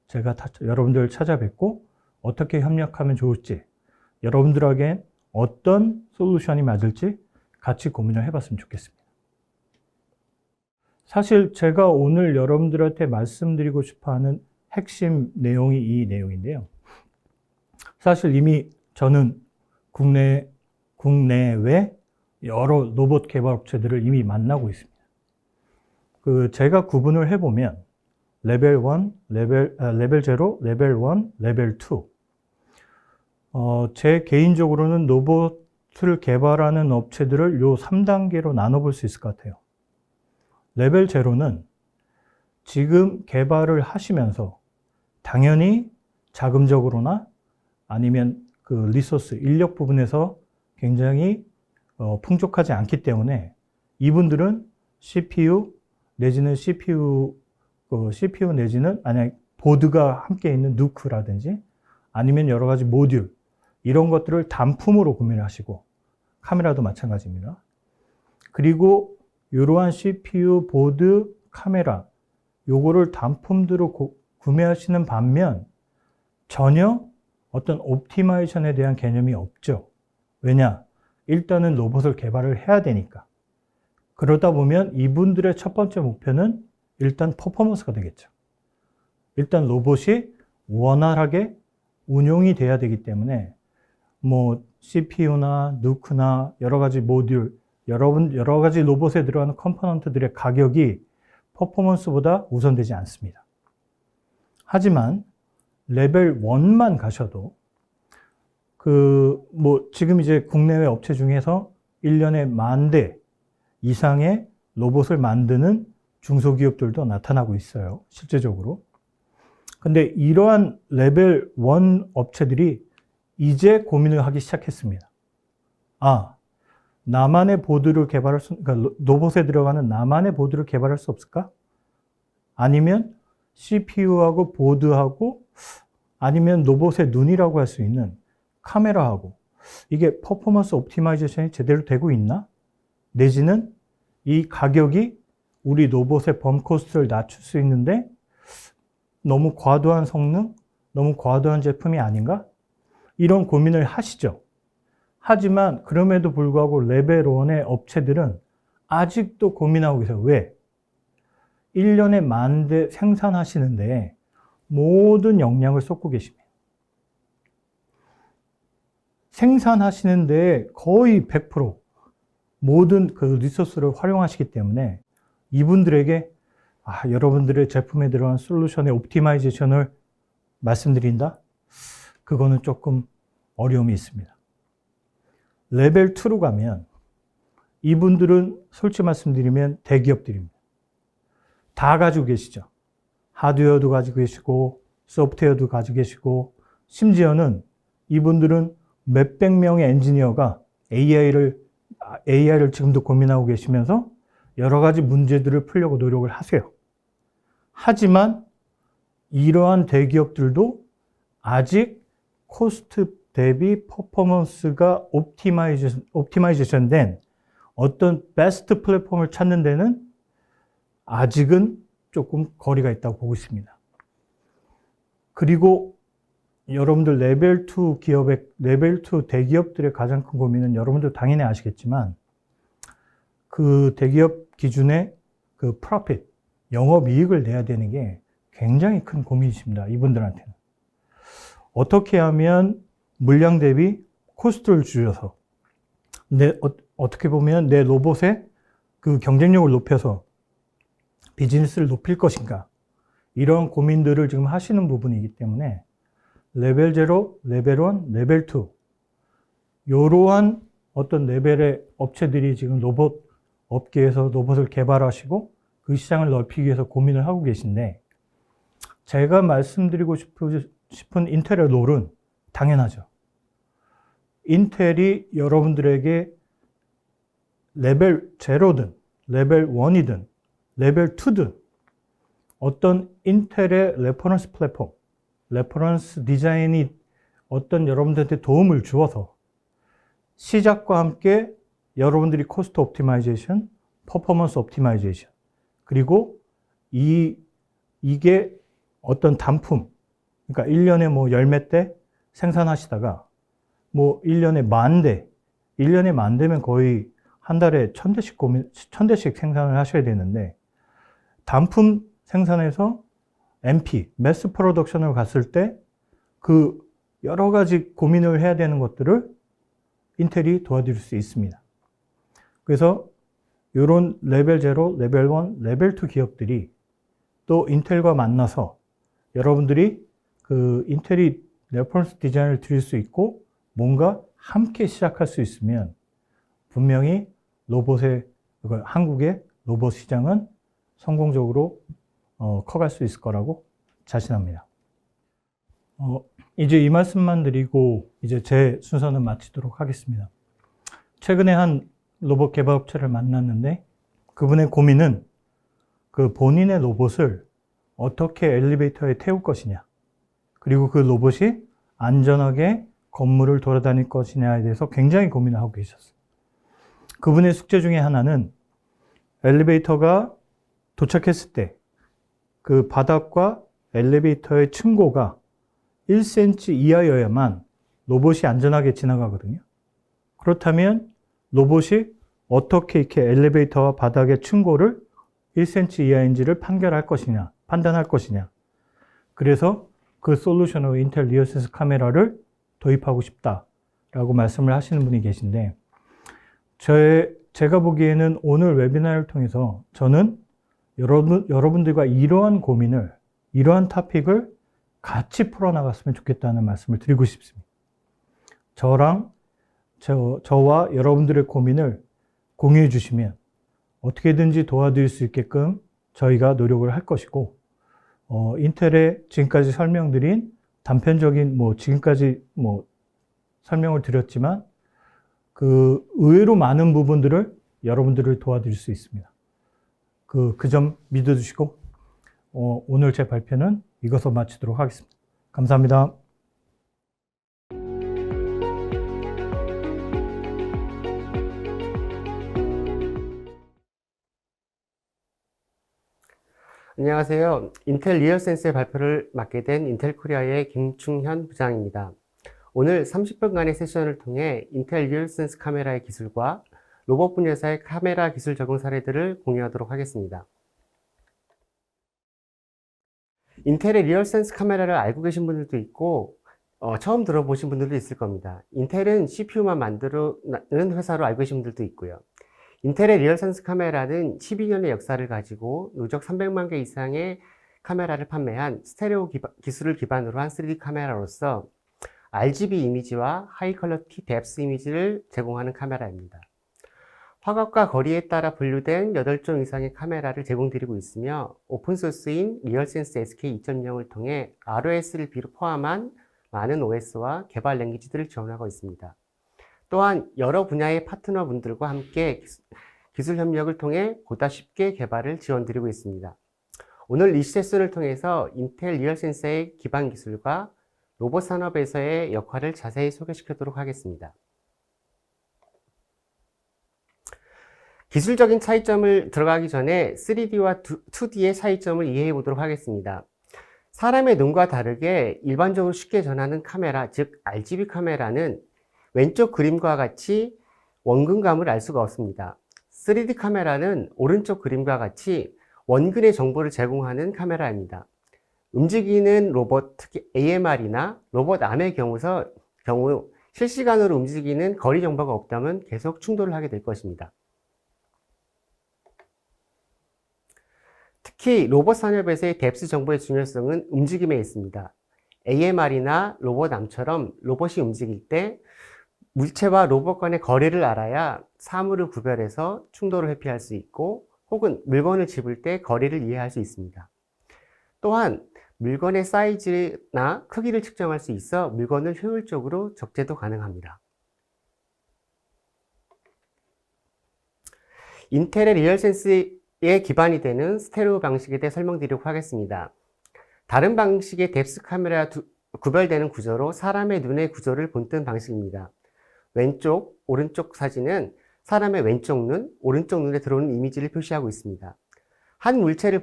Speaker 4: 제가 여러분들을 찾아뵙고 어떻게 협력하면 좋을지, 여러분들에게 어떤 솔루션이 맞을지 같이 고민을 해봤으면 좋겠습니다. 사실 제가 오늘 여러분들한테 말씀드리고 싶어하는 핵심 내용이 이 내용인데요. 사실 이미 저는 국내외 여러 로봇 개발 업체들을 이미 만나고 있습니다. 제가 구분을 해보면 레벨 1, 레벨 0, 레벨 1, 레벨 2. 제 개인적으로는 로봇을 개발하는 업체들을 요 3단계로 나눠볼 수 있을 것 같아요. 레벨 0는 지금 개발을 하시면서 당연히 자금적으로나 아니면 리소스, 인력 부분에서 굉장히 풍족하지 않기 때문에 이분들은 CPU 내지는 CPU 그 CPU 내지는 만약 보드가 함께 있는 누크라든지 아니면 여러 가지 모듈 이런 것들을 단품으로 구매를 하시고 카메라도 마찬가지입니다. 그리고 이러한 CPU, 보드, 카메라 요거를 단품으로 구매하시는 반면 전혀 어떤 옵티마이제이션에 대한 개념이 없죠. 왜냐? 일단은 로봇을 개발을 해야 되니까. 그러다 보면 이분들의 첫 번째 목표는 일단 퍼포먼스가 되겠죠. 일단 로봇이 원활하게 운용이 돼야 되기 때문에 뭐 CPU나 누크나 여러 가지 모듈, 여러 가지 로봇에 들어가는 컴포넌트들의 가격이 퍼포먼스보다 우선되지 않습니다. 하지만 레벨 1만 가셔도 지금 이제 국내외 업체 중에서 1년에 10,000대 이상의 로봇을 만드는 중소기업들도 나타나고 있어요. 실제적으로. 근데 이러한 레벨 1 업체들이 이제 고민을 하기 시작했습니다. 나만의 보드를 그러니까 로봇에 들어가는 나만의 보드를 개발할 수 없을까? 아니면 CPU하고 보드하고 아니면 로봇의 눈이라고 할 수 있는 카메라하고 이게 퍼포먼스 옵티마이제이션이 제대로 되고 있나? 내지는 이 가격이 우리 로봇의 범 코스트를 낮출 수 있는데 너무 과도한 성능, 너무 과도한 제품이 아닌가? 이런 고민을 하시죠. 하지만 그럼에도 불구하고 레벨 1의 업체들은 아직도 고민하고 계세요. 왜? 1년에 10,000대 생산하시는데 모든 역량을 쏟고 계십니다. 생산하시는데 거의 100% 모든 그 리소스를 활용하시기 때문에 이분들에게 여러분들의 제품에 들어간 솔루션의 옵티마이제이션을 말씀드린다? 그거는 조금 어려움이 있습니다. 레벨 2로 가면 이분들은 솔직히 말씀드리면 대기업들입니다. 다 가지고 계시죠. 하드웨어도 가지고 계시고 소프트웨어도 가지고 계시고 심지어는 이분들은 몇백 명의 엔지니어가 AI를 지금도 고민하고 계시면서 여러 가지 문제들을 풀려고 노력을 하세요. 하지만 이러한 대기업들도 아직 코스트 대비 퍼포먼스가 옵티마이제이션 된 어떤 베스트 플랫폼을 찾는 데는 아직은 조금 거리가 있다고 보고 있습니다. 그리고 여러분들 레벨 2 대기업들의 가장 큰 고민은 여러분들 당연히 아시겠지만 그 대기업 기준의 그 프로핏, 영업이익을 내야 되는 게 굉장히 큰 고민이십니다. 이분들한테는. 어떻게 하면 물량 대비 코스트를 줄여서 어떻게 보면 내 로봇의 그 경쟁력을 높여서 비즈니스를 높일 것인가 이런 고민들을 지금 하시는 부분이기 때문에 레벨 0, 레벨 1, 레벨 2 이러한 어떤 레벨의 업체들이 지금 로봇 업계에서 로봇을 개발하시고 그 시장을 넓히기 위해서 고민을 하고 계신데 제가 말씀드리고 싶은 인텔의 롤은 당연하죠. 인텔이 여러분들에게 레벨 0든 레벨 1이든 레벨 2든 어떤 인텔의 레퍼런스 플랫폼, 레퍼런스 디자인이 어떤 여러분들한테 도움을 주어서 시작과 함께 여러분들이 코스트 옵티마이제이션, 퍼포먼스 옵티마이제이션 그리고 이게 어떤 단품, 그러니까 1년에 뭐 10몇 대 생산하시다가 뭐 1년에 10,000대, 1년에 10,000대면 거의 한 달에 1,000대씩 생산을 하셔야 되는데 단품 생산해서 MP, 매스 프로덕션으로 갔을 때 그 여러 가지 고민을 해야 되는 것들을 인텔이 도와드릴 수 있습니다. 그래서 이런 레벨 0, 레벨 1, 레벨 2 기업들이 또 인텔과 만나서 여러분들이 그 인텔이 레퍼런스 디자인을 드릴 수 있고 뭔가 함께 시작할 수 있으면 분명히 한국의 로봇 시장은 성공적으로 커갈 수 있을 거라고 자신합니다. 이제 이 말씀만 드리고 이제 제 순서는 마치도록 하겠습니다. 최근에 한 로봇 개발업체를 만났는데 그분의 고민은 그 본인의 로봇을 어떻게 엘리베이터에 태울 것이냐, 그리고 그 로봇이 안전하게 건물을 돌아다닐 것이냐에 대해서 굉장히 고민을 하고 계셨어요. 그분의 숙제 중에 하나는 엘리베이터가 도착했을 때 그 바닥과 엘리베이터의 층고가 1cm 이하여야만 로봇이 안전하게 지나가거든요. 그렇다면 로봇이 어떻게 이렇게 엘리베이터와 바닥의 층고를 1cm 이하인지를 판단할 것이냐. 그래서 그 솔루션으로 인텔 리얼센스 카메라를 도입하고 싶다라고 말씀을 하시는 분이 계신데, 제가 보기에는 오늘 웨비나를 통해서 저는 여러분들과 이러한 고민을, 이러한 토픽을 같이 풀어나갔으면 좋겠다는 말씀을 드리고 싶습니다. 저와 여러분들의 고민을 공유해 주시면 어떻게든지 도와드릴 수 있게끔 저희가 노력을 할 것이고, 인텔의 지금까지 설명드린 단편적인 지금까지 설명을 드렸지만 그 의외로 많은 부분들을 여러분들을 도와드릴 수 있습니다. 그 점 믿어주시고 오늘 제 발표는 이것으로 마치도록 하겠습니다. 감사합니다.
Speaker 5: 안녕하세요. 인텔 리얼센스의 발표를 맡게 된 인텔 코리아의 김충현 부장입니다. 오늘 30분간의 세션을 통해 인텔 리얼센스 카메라의 기술과 로봇 분야사의 카메라 기술 적용 사례들을 공유하도록 하겠습니다. 인텔의 리얼센스 카메라를 알고 계신 분들도 있고 처음 들어보신 분들도 있을 겁니다. 인텔은 CPU만 만드는 회사로 알고 계신 분들도 있고요. 인텔의 리얼센스 카메라는 12년의 역사를 가지고 누적 300만 개 이상의 카메라를 판매한 스테레오 기술을 기반으로 한 3D 카메라로서 RGB 이미지와 하이 퀄리티 뎁스 이미지를 제공하는 카메라입니다. 화각과 거리에 따라 분류된 8종 이상의 카메라를 제공드리고 있으며 오픈소스인 리얼센스 SK 2.0을 통해 ROS를 포함한 많은 OS와 개발 랭귀지들을 지원하고 있습니다. 또한 여러 분야의 파트너분들과 함께 기술 협력을 통해 보다 쉽게 개발을 지원드리고 있습니다. 오늘 이 세션을 통해서 인텔 리얼센스의 기반 기술과 로봇 산업에서의 역할을 자세히 소개시키도록 하겠습니다. 기술적인 차이점을 들어가기 전에 3D와 2D의 차이점을 이해해 보도록 하겠습니다. 사람의 눈과 다르게 일반적으로 쉽게 전하는 카메라, 즉 RGB 카메라는 왼쪽 그림과 같이 원근감을 알 수가 없습니다. 3D 카메라는 오른쪽 그림과 같이 원근의 정보를 제공하는 카메라입니다. 움직이는 로봇, 특히 AMR이나 로봇 암의 경우 실시간으로 움직이는 거리 정보가 없다면 계속 충돌을 하게 될 것입니다. 특히 로봇 산업에서의 뎁스 정보의 중요성은 움직임에 있습니다. AMR이나 로봇 암처럼 로봇이 움직일 때 물체와 로봇 간의 거리를 알아야 사물을 구별해서 충돌을 회피할 수 있고, 혹은 물건을 집을 때 거리를 이해할 수 있습니다. 또한 물건의 사이즈나 크기를 측정할 수 있어 물건을 효율적으로 적재도 가능합니다. 인텔의 리얼센스에 기반이 되는 스테레오 방식에 대해 설명드리도록 하겠습니다. 다른 방식의 뎁스 카메라와 구별되는 구조로 사람의 눈의 구조를 본뜬 방식입니다. 왼쪽, 오른쪽 사진은 사람의 왼쪽 눈, 오른쪽 눈에 들어오는 이미지를 표시하고 있습니다. 한 물체를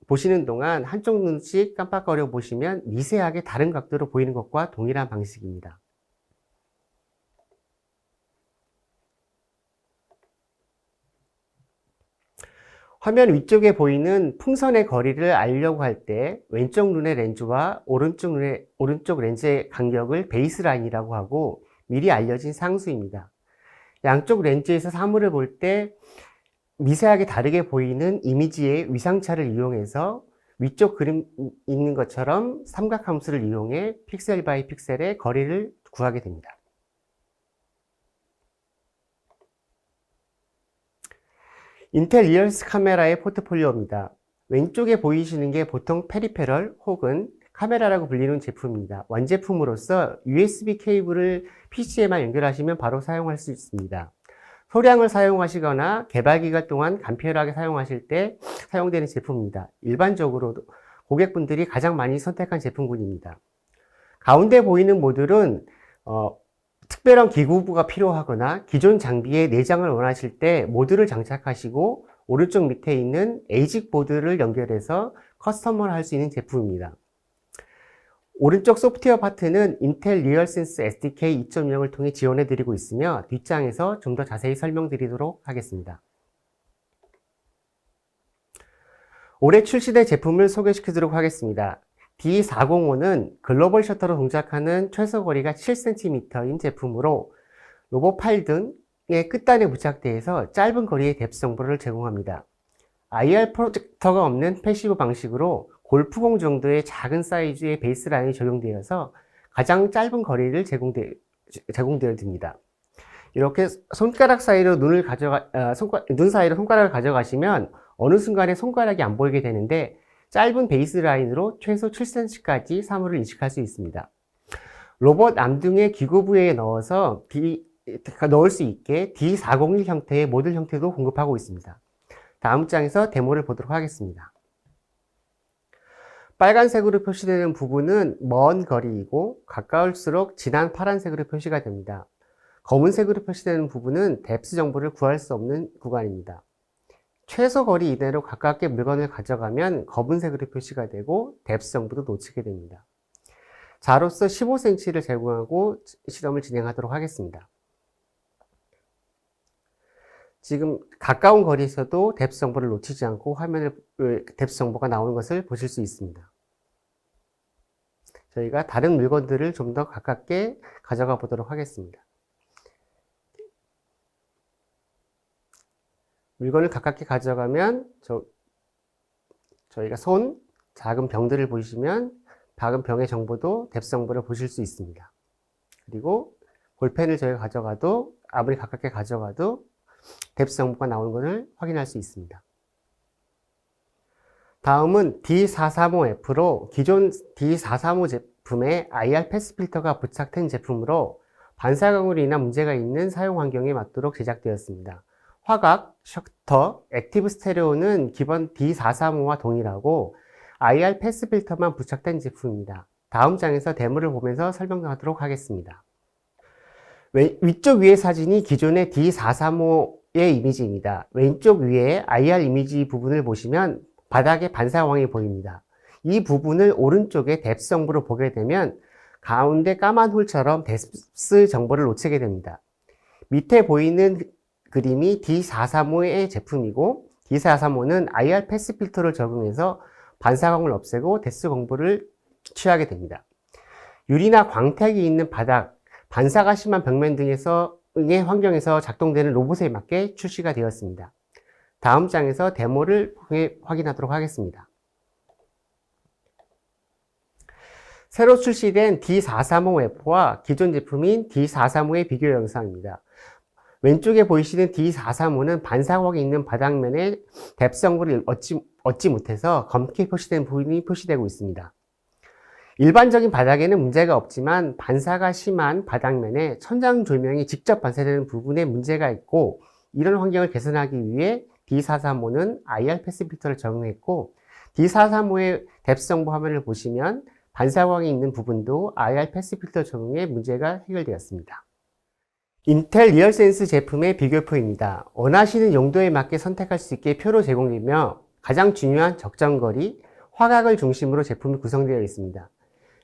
Speaker 5: 보시는 동안 한쪽 눈씩 깜빡거려 보시면 미세하게 다른 각도로 보이는 것과 동일한 방식입니다. 화면 위쪽에 보이는 풍선의 거리를 알려고 할 때 왼쪽 눈의 렌즈와 오른쪽 렌즈의 간격을 베이스라인이라고 하고 미리 알려진 상수입니다. 양쪽 렌즈에서 사물을 볼 때 미세하게 다르게 보이는 이미지의 위상차를 이용해서 위쪽 그림 있는 것처럼 삼각함수를 이용해 픽셀 바이 픽셀의 거리를 구하게 됩니다. 인텔 리얼스 카메라의 포트폴리오입니다. 왼쪽에 보이시는 게 보통 페리페럴 혹은 카메라라고 불리는 제품입니다. 완제품으로서 USB 케이블을 PC에만 연결하시면 바로 사용할 수 있습니다. 소량을 사용하시거나 개발 기간 동안 간편하게 사용하실 때 사용되는 제품입니다. 일반적으로 고객분들이 가장 많이 선택한 제품군입니다. 가운데 보이는 모듈은 특별한 기구부가 필요하거나 기존 장비에 내장을 원하실 때 모듈을 장착하시고 오른쪽 밑에 있는 에이직 보드를 연결해서 커스텀을 할 수 있는 제품입니다. 오른쪽 소프트웨어 파트는 인텔 리얼센스 SDK 2.0을 통해 지원해 드리고 있으며 뒷장에서 좀 더 자세히 설명드리도록 하겠습니다. 올해 출시된 제품을 소개시켜 드리도록 하겠습니다. D405는 글로벌 셔터로 동작하는 최소 거리가 7cm인 제품으로 로봇 팔 등의 끝단에 부착되어서 짧은 거리의 뎁스 정보를 제공합니다. IR 프로젝터가 없는 패시브 방식으로 골프공 정도의 작은 사이즈의 베이스라인이 적용되어서 가장 짧은 거리를 제공되어 줍니다. 이렇게 손가락 사이로 눈 사이로 손가락을 가져가시면 어느 순간에 손가락이 안 보이게 되는데 짧은 베이스 라인으로 최소 7cm까지 사물을 인식할 수 있습니다. 로봇 암등의 기구부에 넣어서 넣을 수 있게 D401 형태의 모듈 형태도 공급하고 있습니다. 다음 장에서 데모를 보도록 하겠습니다. 빨간색으로 표시되는 부분은 먼 거리이고 가까울수록 진한 파란색으로 표시가 됩니다. 검은색으로 표시되는 부분은 뎁스 정보를 구할 수 없는 구간입니다. 최소 거리 이내로 가깝게 물건을 가져가면 검은색으로 표시가 되고 뎁스 정보도 놓치게 됩니다. 자로서 15cm를 제공하고 실험을 진행하도록 하겠습니다. 지금 가까운 거리에서도 뎁스 정보를 놓치지 않고 화면에 뎁스 정보가 나오는 것을 보실 수 있습니다. 저희가 다른 물건들을 좀 더 가깝게 가져가 보도록 하겠습니다. 물건을 가깝게 가져가면 저희가 작은 병들을 보시면 작은 병의 정보도 뎁스 정보를 보실 수 있습니다. 그리고 볼펜을 저희가 가져가도 아무리 가깝게 가져가도 뎁스 정보가 나오는 것을 확인할 수 있습니다. 다음은 D435F로 기존 D435 제품에 IR 패스 필터가 부착된 제품으로 반사광으로 인한 문제가 있는 사용 환경에 맞도록 제작되었습니다. 화각, 셔터, 액티브 스테레오는 기본 D435와 동일하고 IR 패스 필터만 부착된 제품입니다. 다음 장에서 데모를 보면서 설명하도록 하겠습니다. 위쪽 위의 사진이 기존의 D435의 이미지입니다. 왼쪽 위에 IR 이미지 부분을 보시면 바닥에 반사광이 보입니다. 이 부분을 오른쪽에 뎁스 정보로 보게 되면 가운데 까만 홀처럼 뎁스 정보를 놓치게 됩니다. 밑에 보이는 그림이 D435의 제품이고 D435는 IR 패스 필터를 적용해서 반사광을 없애고 뎁스 정보를 취하게 됩니다. 유리나 광택이 있는 바닥, 반사가 심한 벽면 등의 환경에서 작동되는 로봇에 맞게 출시가 되었습니다. 다음 장에서 데모를 확인하도록 하겠습니다. 새로 출시된 D435F와 기존 제품인 D435의 비교 영상입니다. 왼쪽에 보이시는 D435는 반사광이 있는 바닥면에 뎁스 정보를 얻지 못해서 검게 표시된 부분이 표시되고 있습니다. 일반적인 바닥에는 문제가 없지만 반사가 심한 바닥면에 천장 조명이 직접 반사되는 부분에 문제가 있고 이런 환경을 개선하기 위해 D435는 IR 패스 필터를 적용했고 D435의 뎁스 정보 화면을 보시면 반사광이 있는 부분도 IR 패스 필터 적용에 문제가 해결되었습니다. 인텔 리얼센스 제품의 비교표입니다. 원하시는 용도에 맞게 선택할 수 있게 표로 제공되며 가장 중요한 적정거리, 화각을 중심으로 제품이 구성되어 있습니다.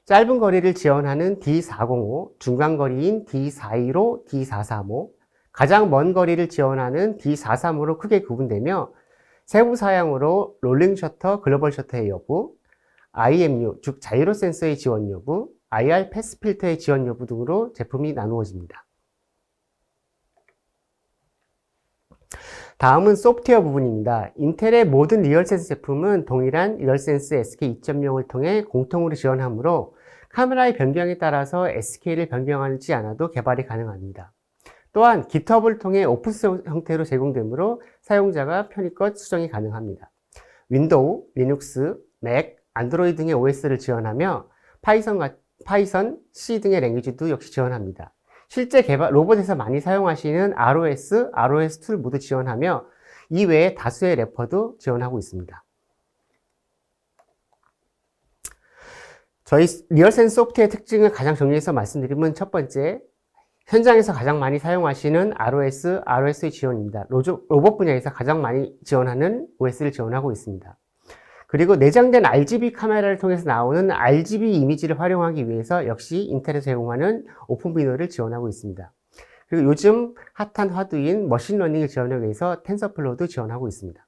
Speaker 5: 짧은 거리를 지원하는 D405, 중간거리인 D415, D435, 가장 먼 거리를 지원하는 D435로 크게 구분되며 세부 사양으로 롤링 셔터, 글로벌 셔터의 여부, IMU, 즉 자이로 센서의 지원 여부, IR 패스 필터의 지원 여부 등으로 제품이 나누어집니다. 다음은 소프트웨어 부분입니다. 인텔의 모든 리얼센스 제품은 동일한 리얼센스 SK 2.0을 통해 공통으로 지원하므로 카메라의 변경에 따라서 SK를 변경하지 않아도 개발이 가능합니다. 또한 GitHub을 통해 오픈소스 형태로 제공되므로 사용자가 편의껏 수정이 가능합니다. 윈도우, 리눅스, 맥, 안드로이드 등의 OS를 지원하며 파이썬, C 등의 랭귀지도 역시 지원합니다. 실제 로봇에서 많이 사용하시는 ROS, ROS 툴 모두 지원하며 이외에 다수의 래퍼도 지원하고 있습니다. 저희 리얼센스 소프트웨어 특징을 가장 정리해서 말씀드리면 첫 번째, 현장에서 가장 많이 사용하시는 ROS, ROS의 지원입니다. 로봇 분야에서 가장 많이 지원하는 OS를 지원하고 있습니다. 그리고 내장된 RGB 카메라를 통해서 나오는 RGB 이미지를 활용하기 위해서 역시 인텔에서 제공하는 오픈비노를 지원하고 있습니다. 그리고 요즘 핫한 화두인 머신러닝을 지원하기 위해서 텐서플로우도 지원하고 있습니다.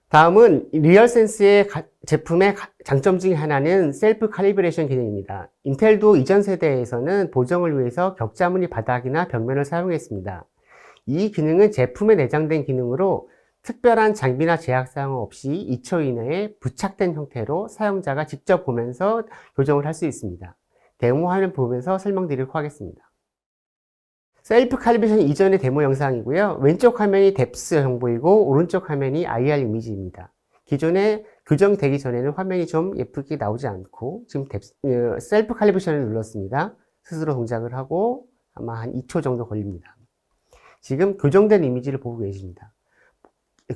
Speaker 5: 다음은 리얼센스의 제품의 장점 중에 하나는 셀프 칼리브레이션 기능입니다. 인텔도 이전 세대에서는 보정을 위해서 격자무늬 바닥이나 벽면을 사용했습니다. 이 기능은 제품에 내장된 기능으로 특별한 장비나 제약사항 없이 2초 이내에 부착된 형태로 사용자가 직접 보면서 교정을 할 수 있습니다. 데모 화면 보면서 설명드리도록 하겠습니다. 셀프 칼리브레이션 이전의 데모 영상이고요. 왼쪽 화면이 뎁스 정보이고 오른쪽 화면이 IR 이미지입니다. 기존에 교정되기 전에는 화면이 좀 예쁘게 나오지 않고 지금 셀프 칼리브레이션을 눌렀습니다. 스스로 동작을 하고 아마 한 2초 정도 걸립니다. 지금 교정된 이미지를 보고 계십니다.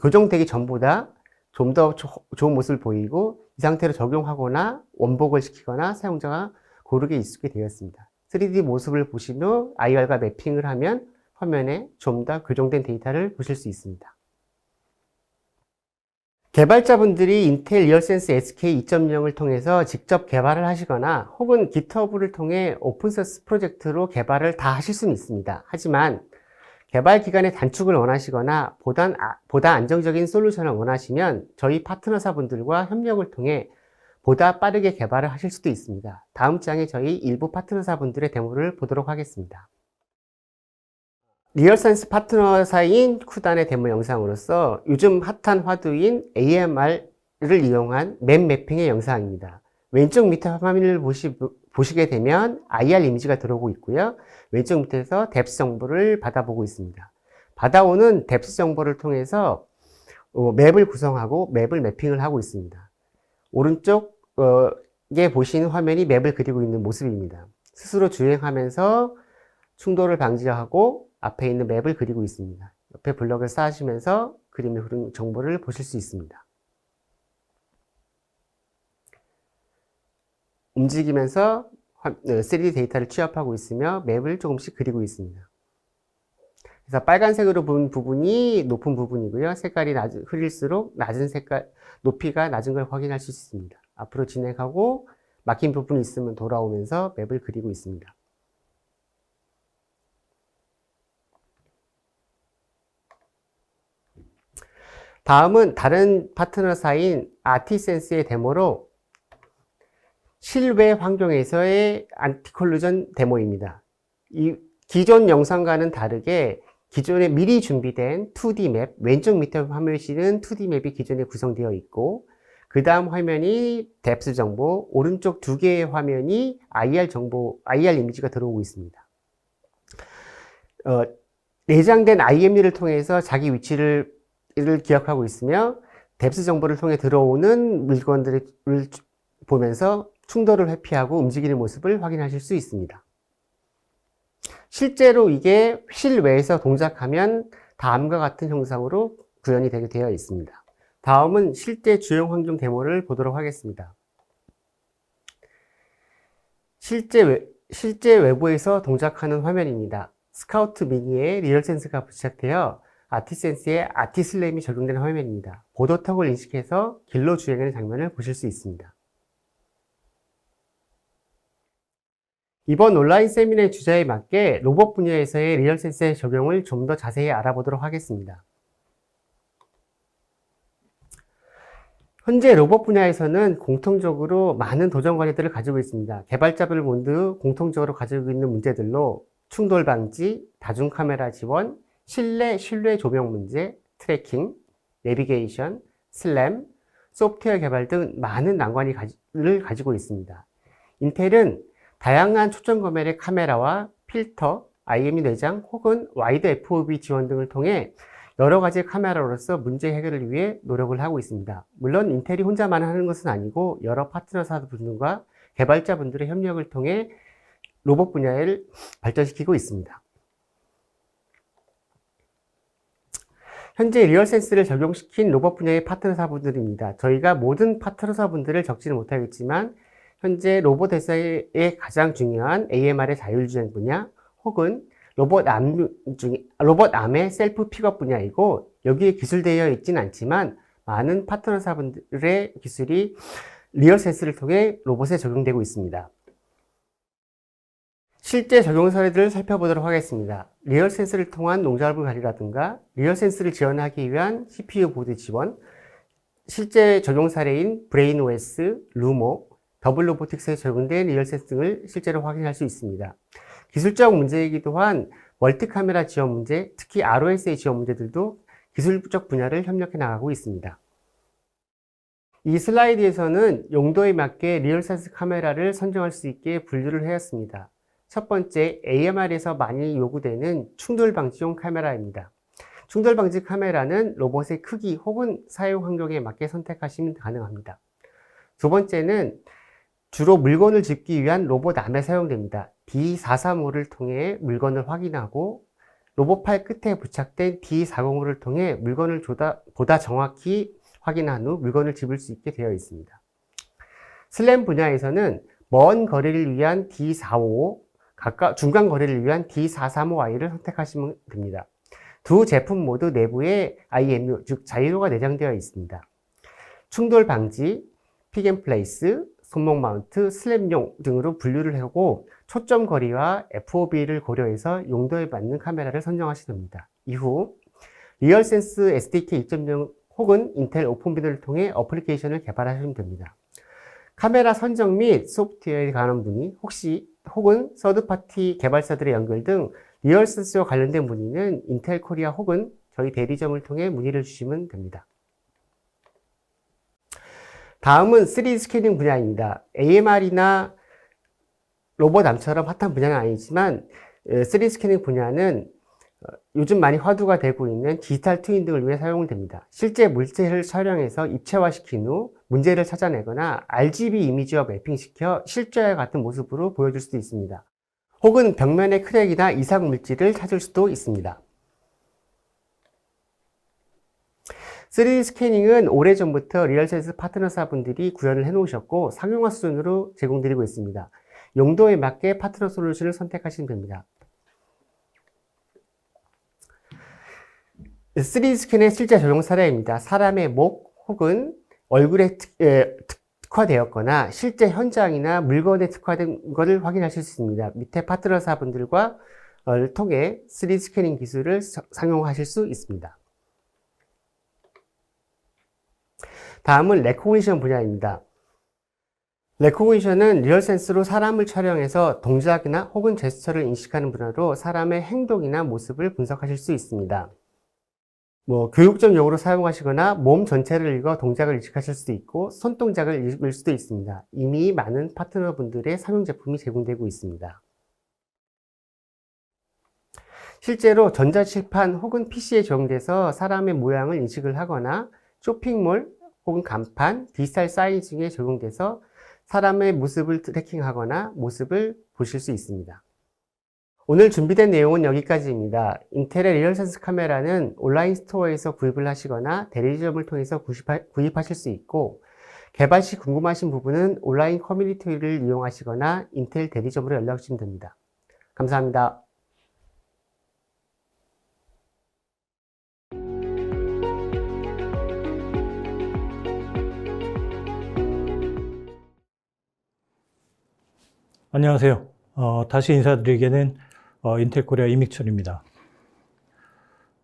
Speaker 5: 교정되기 전보다 좀 더 좋은 모습을 보이고 이 상태로 적용하거나 원복을 시키거나 사용자가 고르게 익숙게 되었습니다. 3D 모습을 보신 후 IR과 매핑을 하면 화면에 좀 더 교정된 데이터를 보실 수 있습니다. 개발자분들이 인텔 리얼센스 SK 2.0을 통해서 직접 개발을 하시거나 혹은 GitHub를 통해 오픈소스 프로젝트로 개발을 다 하실 수는 있습니다. 하지만 개발 기간의 단축을 원하시거나 보다 안정적인 솔루션을 원하시면 저희 파트너사분들과 협력을 통해 보다 빠르게 개발을 하실 수도 있습니다. 다음 장에 저희 일부 파트너사분들의 데모를 보도록 하겠습니다. 리얼센스 파트너사인 쿠단의 데모 영상으로서 요즘 핫한 화두인 AMR을 이용한 맵 매핑의 영상입니다. 왼쪽 밑에 화면을 보시게 되면 IR 이미지가 들어오고 있고요. 왼쪽 밑에서 뎁스 정보를 받아보고 있습니다. 받아오는 뎁스 정보를 통해서 맵을 구성하고 맵을 매핑을 하고 있습니다. 오른쪽에 보시는 화면이 맵을 그리고 있는 모습입니다. 스스로 주행하면서 충돌을 방지하고 앞에 있는 맵을 그리고 있습니다. 옆에 블럭을 쌓으시면서 그림의 흐름 정보를 보실 수 있습니다. 움직이면서 3D 데이터를 취합하고 있으며 맵을 조금씩 그리고 있습니다. 그래서 빨간색으로 본 부분이 높은 부분이고요. 색깔이 흐릴수록 높이가 낮은 걸 확인할 수 있습니다. 앞으로 진행하고 막힌 부분이 있으면 돌아오면서 맵을 그리고 있습니다. 다음은 다른 파트너사인 아티센스의 데모로 실외 환경에서의 안티콜루전 데모입니다. 이 기존 영상과는 다르게 기존에 미리 준비된 2D 맵, 왼쪽 밑에 화면에 보시는 2D 맵이 기존에 구성되어 있고 그 다음 화면이 뎁스 정보, 오른쪽 두 개의 화면이 IR 정보, IR 이미지가 들어오고 있습니다. 내장된 IMU를 통해서 자기 위치를 기억하고 있으며 뎁스 정보를 통해 들어오는 물건들을 보면서 충돌을 회피하고 움직이는 모습을 확인하실 수 있습니다. 실제로 이게 실외에서 동작하면 다음과 같은 형상으로 구현이 되게 되어 있습니다. 다음은 실제 주행 환경 데모를 보도록 하겠습니다. 실제 외부에서 동작하는 화면입니다. 스카우트 미니에 리얼센스가 부착되어 아티센스의 아티슬램이 적용된 화면입니다. 보도턱을 인식해서 길로 주행하는 장면을 보실 수 있습니다. 이번 온라인 세미나의 주제에 맞게 로봇 분야에서의 리얼센스의 적용을 좀 더 자세히 알아보도록 하겠습니다. 현재 로봇 분야에서는 공통적으로 많은 도전 과제들을 가지고 있습니다. 개발자들 모두 공통적으로 가지고 있는 문제들로 충돌 방지, 다중 카메라 지원, 실내 조명 문제, 트래킹, 내비게이션, 슬램, 소프트웨어 개발 등 많은 난관을 가지고 있습니다. 인텔은 다양한 초점 검열의 카메라와 필터, IMU 내장 혹은 와이드 FOV 지원 등을 통해 여러 가지 카메라로서 문제 해결을 위해 노력을 하고 있습니다. 물론 인텔이 혼자만 하는 것은 아니고 여러 파트너사분들과 개발자분들의 협력을 통해 로봇 분야를 발전시키고 있습니다. 현재 리얼센스를 적용시킨 로봇 분야의 파트너사분들입니다. 저희가 모든 파트너사분들을 적지는 못하겠지만 현재 로봇 회사의 가장 중요한 AMR의 자율주행 분야 혹은 로봇암의 셀프 픽업 분야이고 여기에 기술되어 있지는 않지만 많은 파트너사분들의 기술이 리얼센스를 통해 로봇에 적용되고 있습니다. 실제 적용 사례들을 살펴보도록 하겠습니다. 리얼센스를 통한 농작물 관리라든가 리얼센스를 지원하기 위한 CPU 보드 지원, 실제 적용 사례인 브레인OS, 루모, 더블로보틱스에 적용된 리얼센스 등을 실제로 확인할 수 있습니다. 기술적 문제이기도 한 멀티카메라 지원 문제, 특히 ROSA 지원 문제들도 기술적 분야를 협력해 나가고 있습니다. 이 슬라이드에서는 용도에 맞게 리얼센스 카메라를 선정할 수 있게 분류를 하였습니다. 첫 번째, AMR에서 많이 요구되는 충돌 방지용 카메라입니다. 충돌 방지 카메라는 로봇의 크기 혹은 사용 환경에 맞게 선택하시면 가능합니다. 두 번째는 주로 물건을 짚기 위한 로봇암에 사용됩니다. D435를 통해 물건을 확인하고 로봇팔 끝에 부착된 D405를 통해 물건을 보다 정확히 확인한 후 물건을 집을 수 있게 되어 있습니다. 슬램 분야에서는 먼 거리를 위한 D455, 중간 거리를 위한 D435i를 선택하시면 됩니다. 두 제품 모두 내부에 IMU, 즉 자이로가 내장되어 있습니다. 충돌 방지, 픽앤플레이스, 손목 마운트, 슬램용 등으로 분류를 하고 초점 거리와 FOV를 고려해서 용도에 맞는 카메라를 선정하시면 됩니다. 이후 리얼센스 SDK 2.0 혹은 인텔 오픈비드를 통해 어플리케이션을 개발하시면 됩니다. 카메라 선정 및 소프트웨어에 관한 문의, 혹은 서드파티 개발사들의 연결 등 리얼센스와 관련된 문의는 인텔 코리아 혹은 저희 대리점을 통해 문의를 주시면 됩니다. 다음은 3D 스캐닝 분야입니다. AMR이나 로봇암처럼 핫한 분야는 아니지만 3D 스캐닝 분야는 요즘 많이 화두가 되고 있는 디지털 트윈 등을 위해 사용됩니다. 실제 물체를 촬영해서 입체화시킨 후 문제를 찾아내거나 RGB 이미지와 매핑시켜 실제와 같은 모습으로 보여줄 수도 있습니다. 혹은 벽면의 크랙이나 이상 물질을 찾을 수도 있습니다. 3D 스캐닝은 오래전부터 리얼센스 파트너사분들이 구현을 해놓으셨고 상용화 수준으로 제공드리고 있습니다. 용도에 맞게 파트너 솔루션을 선택하시면 됩니다. 3D 스캔의 실제 적용 사례입니다. 사람의 목 혹은 얼굴에 특화되었거나 실제 현장이나 물건에 특화된 것을 확인하실 수 있습니다. 밑에 파트너사분들과 통해 3D 스캐닝 기술을 상용하실 수 있습니다. 다음은 레코그니션 분야입니다. 레코그니션은 리얼센스로 사람을 촬영해서 동작이나 혹은 제스처를 인식하는 분야로 사람의 행동이나 모습을 분석하실 수 있습니다. 교육적 용어로 사용하시거나 몸 전체를 읽어 동작을 인식하실 수도 있고 손동작을 읽을 수도 있습니다. 이미 많은 파트너분들의 상용 제품이 제공되고 있습니다. 실제로 전자칠판 혹은 PC에 적용돼서 사람의 모양을 인식을 하거나 쇼핑몰 혹은 간판, 디지털 사인 등에 적용돼서 사람의 모습을 트래킹하거나 모습을 보실 수 있습니다. 오늘 준비된 내용은 여기까지입니다. 인텔의 리얼센스 카메라는 온라인 스토어에서 구입을 하시거나 대리점을 통해서 구입하실 수 있고 개발 시 궁금하신 부분은 온라인 커뮤니티를 이용하시거나 인텔 대리점으로 연락 주시면 됩니다. 감사합니다.
Speaker 4: 안녕하세요. 다시 인사드리게는 인텔 코리아 이믹철입니다.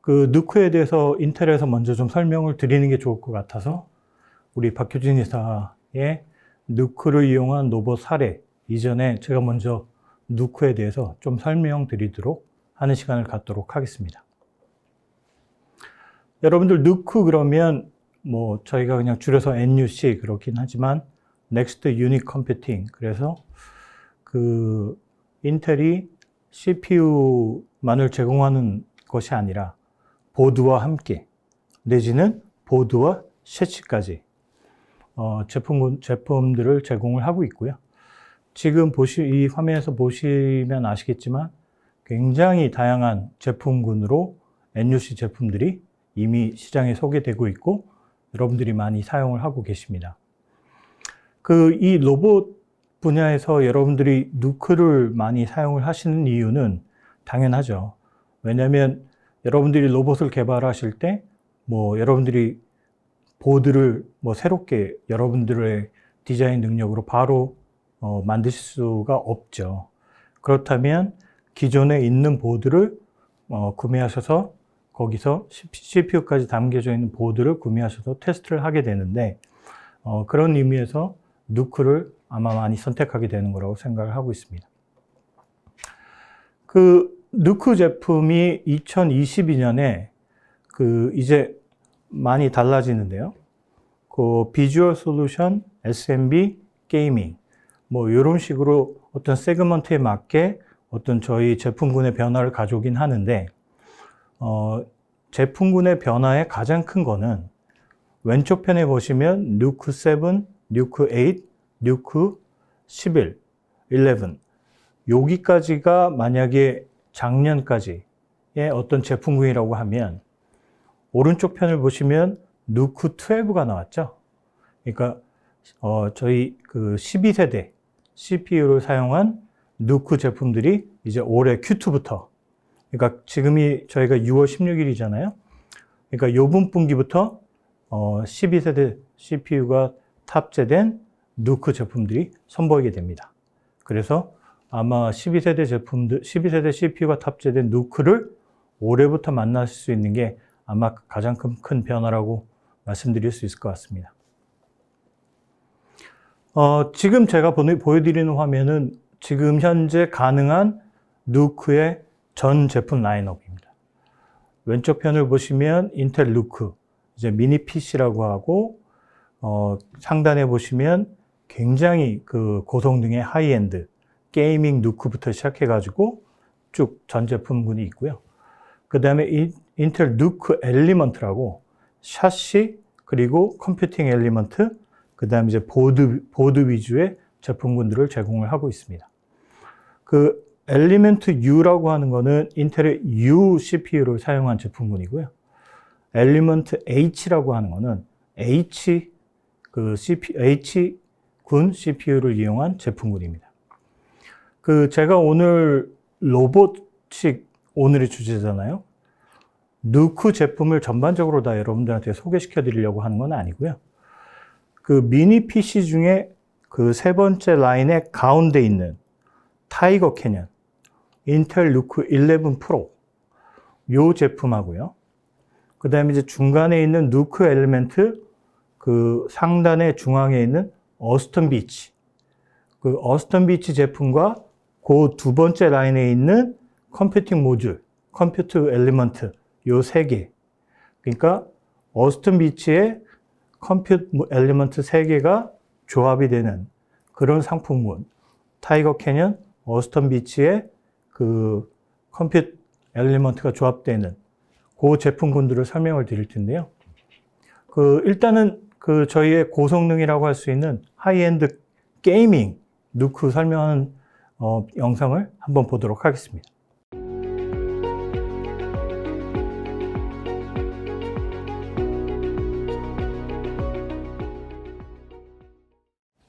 Speaker 4: 누크에 대해서 인텔에서 먼저 좀 설명을 드리는 게 좋을 것 같아서 우리 박효진 이사의 누크를 이용한 로봇 사례 이전에 제가 먼저 누크에 대해서 좀 설명드리도록 하는 시간을 갖도록 하겠습니다. 여러분들 누크 그러면 저희가 그냥 줄여서 NUC 그렇긴 하지만 Next Unit Computing, 그래서 인텔이 CPU만을 제공하는 것이 아니라 보드와 함께 내지는 보드와 셰치까지 제품들을 제공을 하고 있고요. 지금 이 화면에서 보시면 아시겠지만 굉장히 다양한 제품군으로 NUC 제품들이 이미 시장에 소개되고 있고 여러분들이 많이 사용을 하고 계십니다. 이 로봇 분야에서 여러분들이 누크를 많이 사용을 하시는 이유는 당연하죠. 왜냐하면 여러분들이 로봇을 개발하실 때 여러분들이 보드를 새롭게 여러분들의 디자인 능력으로 바로 만드실 수가 없죠. 그렇다면 기존에 있는 보드를 구매하셔서 거기서 CPU까지 담겨져 있는 보드를 구매하셔서 테스트를 하게 되는데 그런 의미에서 누크를 아마 많이 선택하게 되는 거라고 생각을 하고 있습니다. 누크 제품이 2022년에 이제 많이 달라지는데요. 비주얼 솔루션, SMB, 게이밍 이런 식으로 어떤 세그먼트에 맞게 어떤 저희 제품군의 변화를 가져오긴 하는데 제품군의 변화의 가장 큰 거는 왼쪽 편에 보시면 누크 7, 누크 8, 누크 11, 11 여기까지가 만약에 작년까지의 어떤 제품군이라고 하면 오른쪽 편을 보시면 누크 12가 나왔죠. 그러니까 저희 12세대 CPU를 사용한 누크 제품들이 이제 올해 Q2부터 그러니까 지금이 저희가 6월 16일이잖아요. 그러니까 요번 분기부터 12세대 CPU가 탑재된 누크 제품들이 선보이게 됩니다. 그래서 아마 12세대 CPU가 탑재된 누크를 올해부터 만나실 수 있는 게 아마 가장 큰 변화라고 말씀드릴 수 있을 것 같습니다. 지금 제가 보여드리는 화면은 지금 현재 가능한 누크의 전 제품 라인업입니다. 왼쪽 편을 보시면 인텔 누크, 이제 미니 PC라고 하고, 상단에 보시면 굉장히 고성능의 하이엔드, 게이밍 누크부터 시작해가지고 쭉 전 제품군이 있고요. 그 다음에 인텔 누크 엘리먼트라고 샤시, 그리고 컴퓨팅 엘리먼트, 그 다음에 이제 보드 위주의 제품군들을 제공을 하고 있습니다. 엘리먼트 U라고 하는 거는 인텔의 U CPU를 사용한 제품군이고요. 엘리먼트 H라고 하는 거는 H군 CPU를 이용한 제품군입니다. 제가 오늘 로봇식 오늘의 주제잖아요. 누크 제품을 전반적으로 다 여러분들한테 소개시켜 드리려고 하는 건 아니고요. 미니 PC 중에 세 번째 라인의 가운데 있는 타이거 캐년, 인텔 누크 11 프로, 요 제품하고요. 그 다음에 이제 중간에 있는 누크 엘리먼트, 상단의 중앙에 있는 어스턴 비치. 어스턴 비치 제품과 두 번째 라인에 있는 컴퓨팅 모듈, 컴퓨트 엘리먼트, 요 세 개. 그러니까 어스턴 비치의 컴퓨트 엘리먼트 세 개가 조합이 되는 그런 상품군. 타이거 캐년, 어스턴 비치의 컴퓨트 엘리먼트가 조합되는 그 제품군들을 설명을 드릴 텐데요. 일단은 저희의 고성능이라고 할 수 있는 하이엔드 게이밍 누크 설명하는 영상을 한번 보도록 하겠습니다.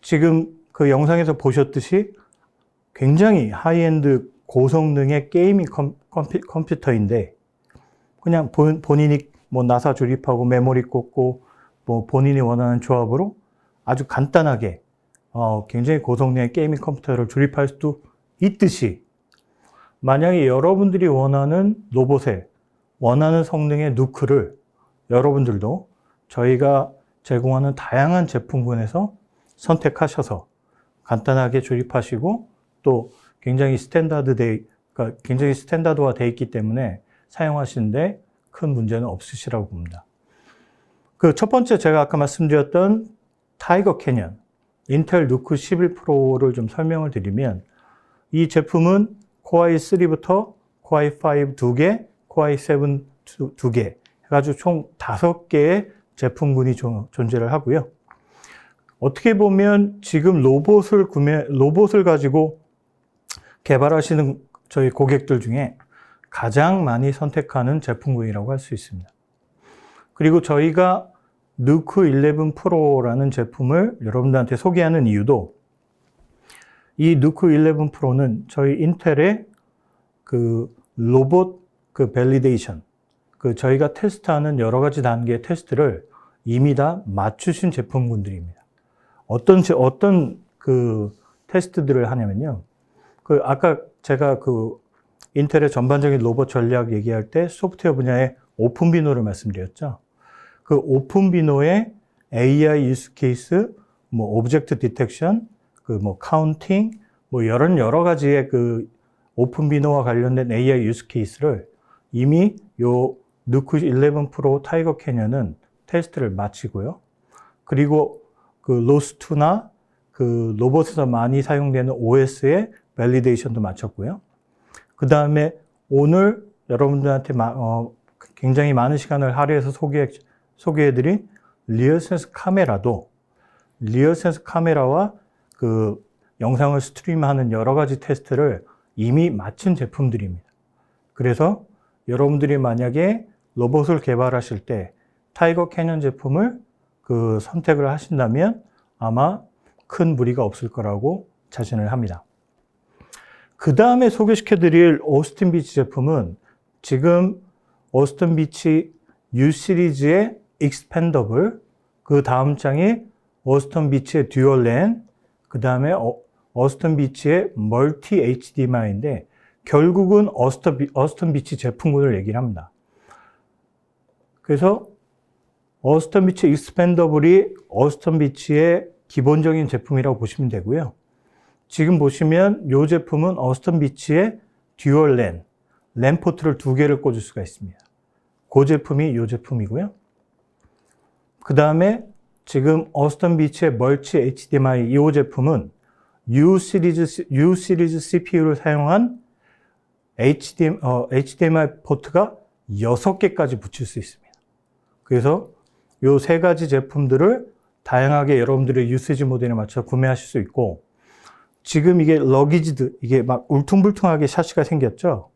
Speaker 4: 지금 영상에서 보셨듯이 굉장히 하이엔드 고성능의 게이밍 컴퓨터인데 그냥 본인이 나사 조립하고 메모리 꽂고 본인이 원하는 조합으로 아주 간단하게 굉장히 고성능의 게이밍 컴퓨터를 조립할 수도 있듯이 만약에 여러분들이 원하는 로봇에 원하는 성능의 누크를 여러분들도 저희가 제공하는 다양한 제품군에서 선택하셔서 간단하게 조립하시고 또 굉장히 스탠다드화 되어 있기 때문에 사용하시는데 큰 문제는 없으시라고 봅니다. 첫 번째 제가 아까 말씀드렸던 타이거 캐년 인텔 누크 11 프로를 좀 설명을 드리면 이 제품은 코어 i3부터 코어 i5 2개, 코어 i7 2개 해가지고 총 5개의 제품군이 존재를 하고요. 어떻게 보면 지금 로봇을 가지고 개발하시는 저희 고객들 중에 가장 많이 선택하는 제품군이라고 할 수 있습니다. 그리고 저희가 누크 11 프로라는 제품을 여러분들한테 소개하는 이유도 이 누크 11 프로는 저희 인텔의 그 로봇 그 밸리데이션, 그 저희가 테스트하는 여러 가지 단계의 테스트를 이미 다 맞추신 제품군들입니다. 어떤 그 테스트들을 하냐면요. 그 아까 제가 그 인텔의 전반적인 로봇 전략 얘기할 때 소프트웨어 분야의 오픈비노를 말씀드렸죠. 그 오픈비노의 AI 유스 케이스, 뭐 오브젝트 디텍션, 그 뭐 카운팅, 뭐 여러 가지의 그 오픈비노와 관련된 AI 유스 케이스를 이미 요 누크 11 프로 타이거 캐년은 테스트를 마치고요. 그리고 그 로스2나 그 로봇에서 많이 사용되는 OS의 밸리데이션도 마쳤고요. 그 다음에 오늘 여러분들한테 굉장히 많은 시간을 할애해서 소개해드린 리얼센스 카메라도 리얼센스 카메라와 그 영상을 스트림하는 여러 가지 테스트를 이미 마친 제품들입니다. 그래서 여러분들이 만약에 로봇을 개발하실 때 타이거 캐년 제품을 그 선택을 하신다면 아마 큰 무리가 없을 거라고 자신을 합니다. 그 다음에 소개시켜드릴 오스틴 비치 제품은 지금 오스틴 비치 U 시리즈의 익스펜더블, 그 다음 장이 오스틴 비치의 듀얼랜, 그 다음에 오스틴 비치의 멀티 HDMI인데 결국은 오스틴 비치 제품군을 얘기를 합니다. 그래서 오스틴 비치 익스펜더블이 오스틴 비치의 기본적인 제품이라고 보시면 되고요. 지금 보시면 이 제품은 오스틴 비치의 듀얼 랜 포트를 2개를 꽂을 수가 있습니다. 그 제품이 이 제품이고요. 그 다음에 지금 오스틴 비치의 멀티 HDMI 이 제품은 U 시리즈 CPU를 사용한 HDMI 포트가 6개까지 붙일 수 있습니다. 그래서 이 3가지 제품들을 다양하게 여러분들의 유세지 모델에 맞춰 구매하실 수 있고, 지금 이게 러기지드, 이게 막 울퉁불퉁하게 샤시가 생겼죠?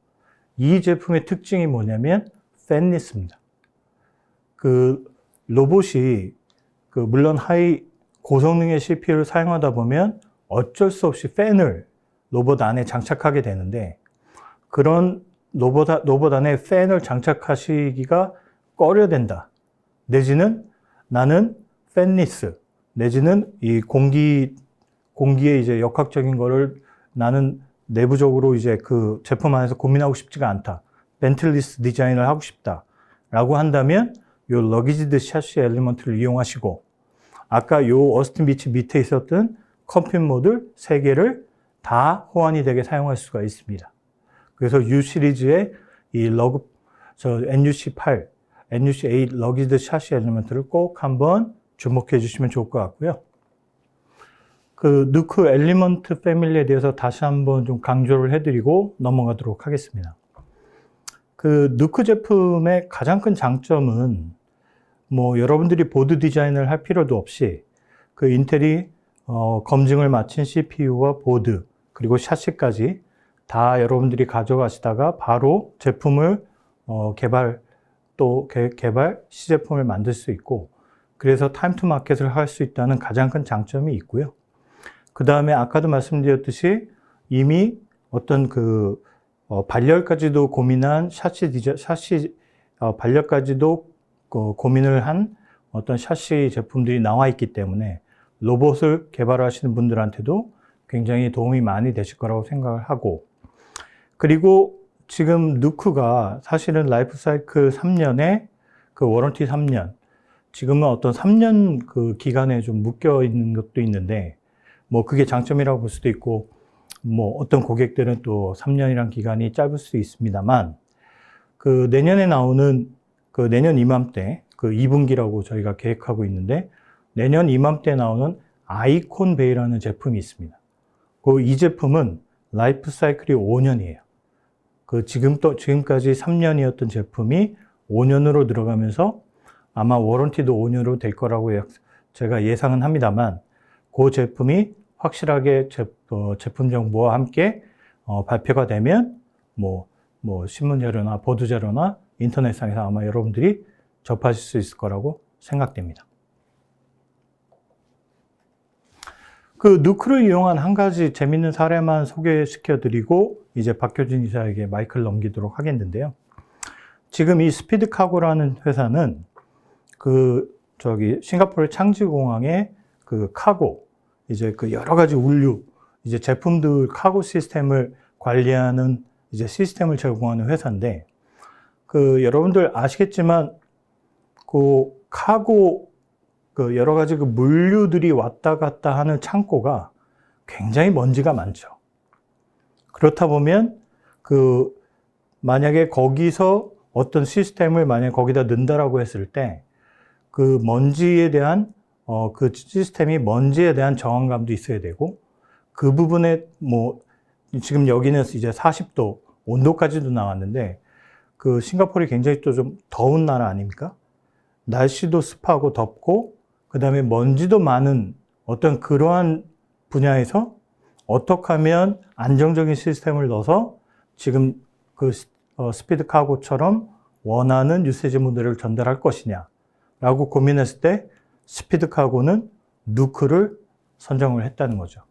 Speaker 4: 이 제품의 특징이 뭐냐면 팬리스입니다. 그 로봇이 그 물론 고성능의 CPU를 사용하다 보면 어쩔 수 없이 팬을 로봇 안에 장착하게 되는데, 그런 로봇 안에 팬을 장착하시기가 꺼려된다. 내지는 나는 팬리스, 내지는 이 공기의 이제 역학적인 거를 나는 내부적으로 이제 그 제품 안에서 고민하고 싶지가 않다. 벤틀리스 디자인을 하고 싶다. 라고 한다면 요 러기지드 샤시 엘리먼트를 이용하시고, 아까 요 오스틴 비치 밑에 있었던 컴퓨터 모듈 3개를 다 호환이 되게 사용할 수가 있습니다. 그래서 U 시리즈의 이 NUC8, NUC8 러기지드 샤시 엘리먼트를 꼭 한번 주목해 주시면 좋을 것 같고요. 그 누크 엘리먼트 패밀리에 대해서 다시 한번 좀 강조를 해드리고 넘어가도록 하겠습니다. 그 누크 제품의 가장 큰 장점은 뭐 여러분들이 보드 디자인을 할 필요도 없이 그 인텔이 검증을 마친 CPU와 보드 그리고 샤시까지 다 여러분들이 가져가시다가 바로 제품을 개발 시제품을 만들 수 있고, 그래서 타임 투 마켓을 할 수 있다는 가장 큰 장점이 있고요. 그 다음에 아까도 말씀드렸듯이 이미 어떤 그 발열까지도 고민한 발열까지도 고민을 한 어떤 샤시 제품들이 나와 있기 때문에 로봇을 개발하시는 분들한테도 굉장히 도움이 많이 되실 거라고 생각을 하고, 그리고 지금 누크가 사실은 라이프 사이클 3년에 그 워런티 3년, 지금은 어떤 3년 그 기간에 좀 묶여 있는 것도 있는데, 뭐 그게 장점이라고 볼 수도 있고, 뭐 어떤 고객들은 또 3년이란 기간이 짧을 수도 있습니다만, 그 내년에 나오는 그 내년 이맘때 그 2분기라고 저희가 계획하고 있는데, 내년 이맘때 나오는 아이콘 베이라는 제품이 있습니다. 이 제품은 라이프 사이클이 5년이에요. 그 지금까지 3년이었던 제품이 5년으로 들어가면서 아마 워런티도 5년으로 될 거라고 제가 예상은 합니다만, 그 제품이 확실하게 제품 정보와 함께 발표가 되면 뭐 신문 자료나 보도 자료나 인터넷상에서 아마 여러분들이 접하실 수 있을 거라고 생각됩니다. 그 누크를 이용한 한 가지 재밌는 사례만 소개시켜 드리고 이제 박효진 이사에게 마이크를 넘기도록 하겠는데요. 지금 이 스피드카고라는 회사는 싱가포르 창지공항에 그 카고, 이제 그 여러 가지物류, 이제 제품들 카고 시스템을 관리하는 이제 시스템을 제공하는 회사인데, 여러분들 아시겠지만, 카고, 여러 가지 물류들이 왔다 갔다 하는 창고가 굉장히 먼지가 많죠. 그렇다 보면, 만약에 거기서 어떤 시스템을 만약에 거기다 넣는다라고 했을 때, 먼지에 대한, 시스템이 먼지에 대한 저항감도 있어야 되고, 그 부분에 지금 여기는 이제 40도 온도까지도 나왔는데, 싱가포르이 굉장히 또 좀 더운 나라 아닙니까? 날씨도 습하고 덥고, 그 다음에 먼지도 많은 어떤 그러한 분야에서 어떻게 하면 안정적인 시스템을 넣어서 지금 스피드 카고처럼 원하는 유세지 모델을 전달할 것이냐 라고 고민했을 때 스피드 카고는 누크를 선정을 했다는 거죠.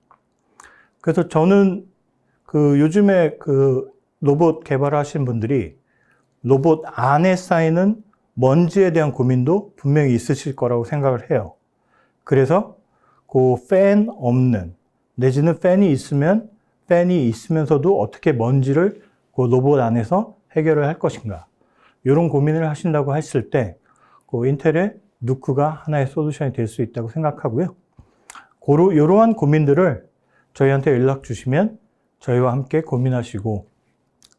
Speaker 4: 그래서 저는 요즘에 로봇 개발하신 분들이 로봇 안에 쌓이는 먼지에 대한 고민도 분명히 있으실 거라고 생각을 해요. 그래서 팬 없는, 내지는 팬이 있으면서도 어떻게 먼지를 로봇 안에서 해결을 할 것인가, 이런 고민을 하신다고 했을 때 인텔의 누크가 하나의 솔루션이 될 수 있다고 생각하고요. 이러한 고민들을 저희한테 연락 주시면 저희와 함께 고민하시고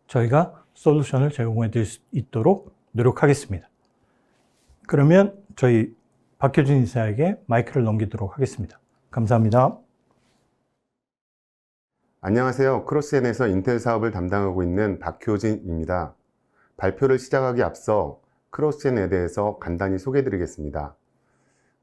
Speaker 4: 저희가 솔루션을 제공해 드릴 수 있도록 노력하겠습니다. 그러면 저희 박효진 이사에게 마이크를 넘기도록 하겠습니다. 감사합니다.
Speaker 6: 안녕하세요. 크로스젠에서 인텔 사업을 담당하고 있는 박효진입니다. 발표를 시작하기 앞서 크로스젠에 대해서 간단히 소개해드리겠습니다.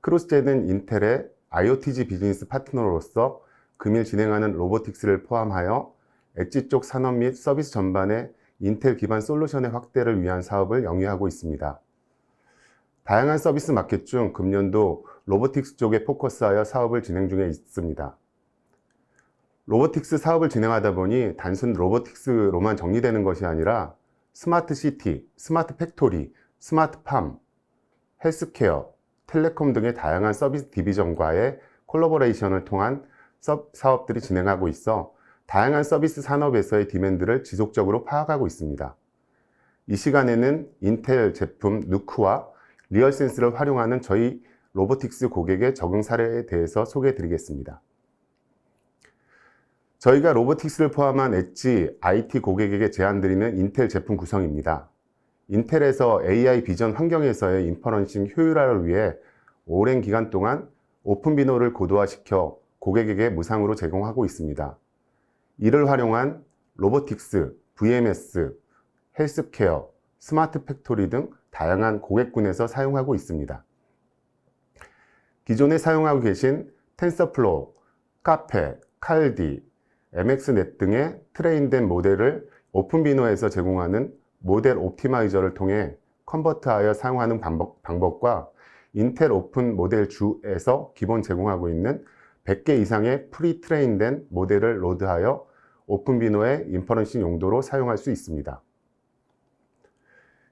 Speaker 6: 크로스젠은 인텔의 IoTG 비즈니스 파트너로서 금일 진행하는 로보틱스를 포함하여 엣지 쪽 산업 및 서비스 전반의 인텔 기반 솔루션의 확대를 위한 사업을 영위하고 있습니다. 다양한 서비스 마켓 중 금년도 로보틱스 쪽에 포커스하여 사업을 진행 중에 있습니다. 로보틱스 사업을 진행하다 보니 단순 로보틱스로만 정리되는 것이 아니라 스마트 시티, 스마트 팩토리, 스마트 팜, 헬스케어, 텔레콤 등의 다양한 서비스 디비전과의 콜라보레이션을 통한 사업들이 진행하고 있어 다양한 서비스 산업에서의 디맨드를 지속적으로 파악하고 있습니다. 이 시간에는 인텔 제품 누크와 리얼센스를 활용하는 저희 로보틱스 고객의 적용 사례에 대해서 소개해 드리겠습니다. 저희가 로보틱스를 포함한 엣지 IT 고객에게 제안드리는 인텔 제품 구성입니다. 인텔에서 AI 비전 환경에서의 인퍼런싱 효율화를 위해 오랜 기간 동안 오픈비노를 고도화시켜 고객에게 무상으로 제공하고 있습니다. 이를 활용한 로보틱스, VMS, 헬스케어, 스마트 팩토리 등 다양한 고객군에서 사용하고 있습니다. 기존에 사용하고 계신 텐서플로우, 카페, 칼디, MXNet 등의 트레인된 모델을 오픈비노에서 제공하는 모델 옵티마이저를 통해 컨버트하여 사용하는 방법과 인텔 오픈 모델 주에서 기본 제공하고 있는 100개 이상의 프리 트레인된 모델을 로드하여 오픈비노의 인퍼런싱 용도로 사용할 수 있습니다.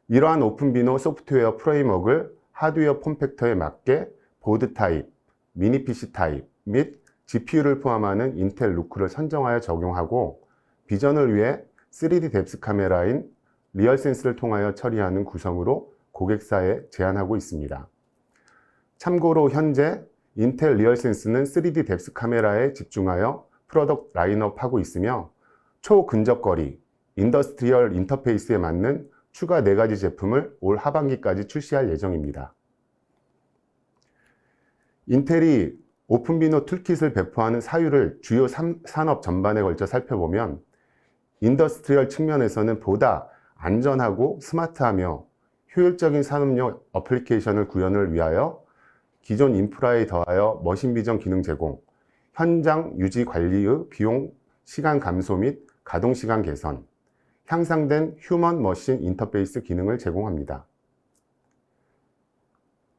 Speaker 6: 이러한 오픈비노 소프트웨어 프레임워크를 하드웨어 폼팩터에 맞게 보드 타입, 미니 PC 타입 및 GPU를 포함하는 인텔 누크를 선정하여 적용하고 비전을 위해 3D 뎁스 카메라인 리얼센스를 통하여 처리하는 구성으로 고객사에 제안하고 있습니다. 참고로 현재 인텔 리얼센스는 3D 뎁스 카메라에 집중하여 프로덕트 라인업하고 있으며 초근접거리, 인더스트리얼 인터페이스에 맞는 추가 4가지 제품을 올 하반기까지 출시할 예정입니다. 인텔이 오픈비노 툴킷을 배포하는 사유를 주요 산업 전반에 걸쳐 살펴보면 인더스트리얼 측면에서는 보다 안전하고 스마트하며 효율적인 산업용 어플리케이션을 구현을 위하여 기존 인프라에 더하여 머신 비전 기능 제공, 현장 유지 관리의 비용, 시간 감소 및 가동 시간 개선, 향상된 휴먼 머신 인터페이스 기능을 제공합니다.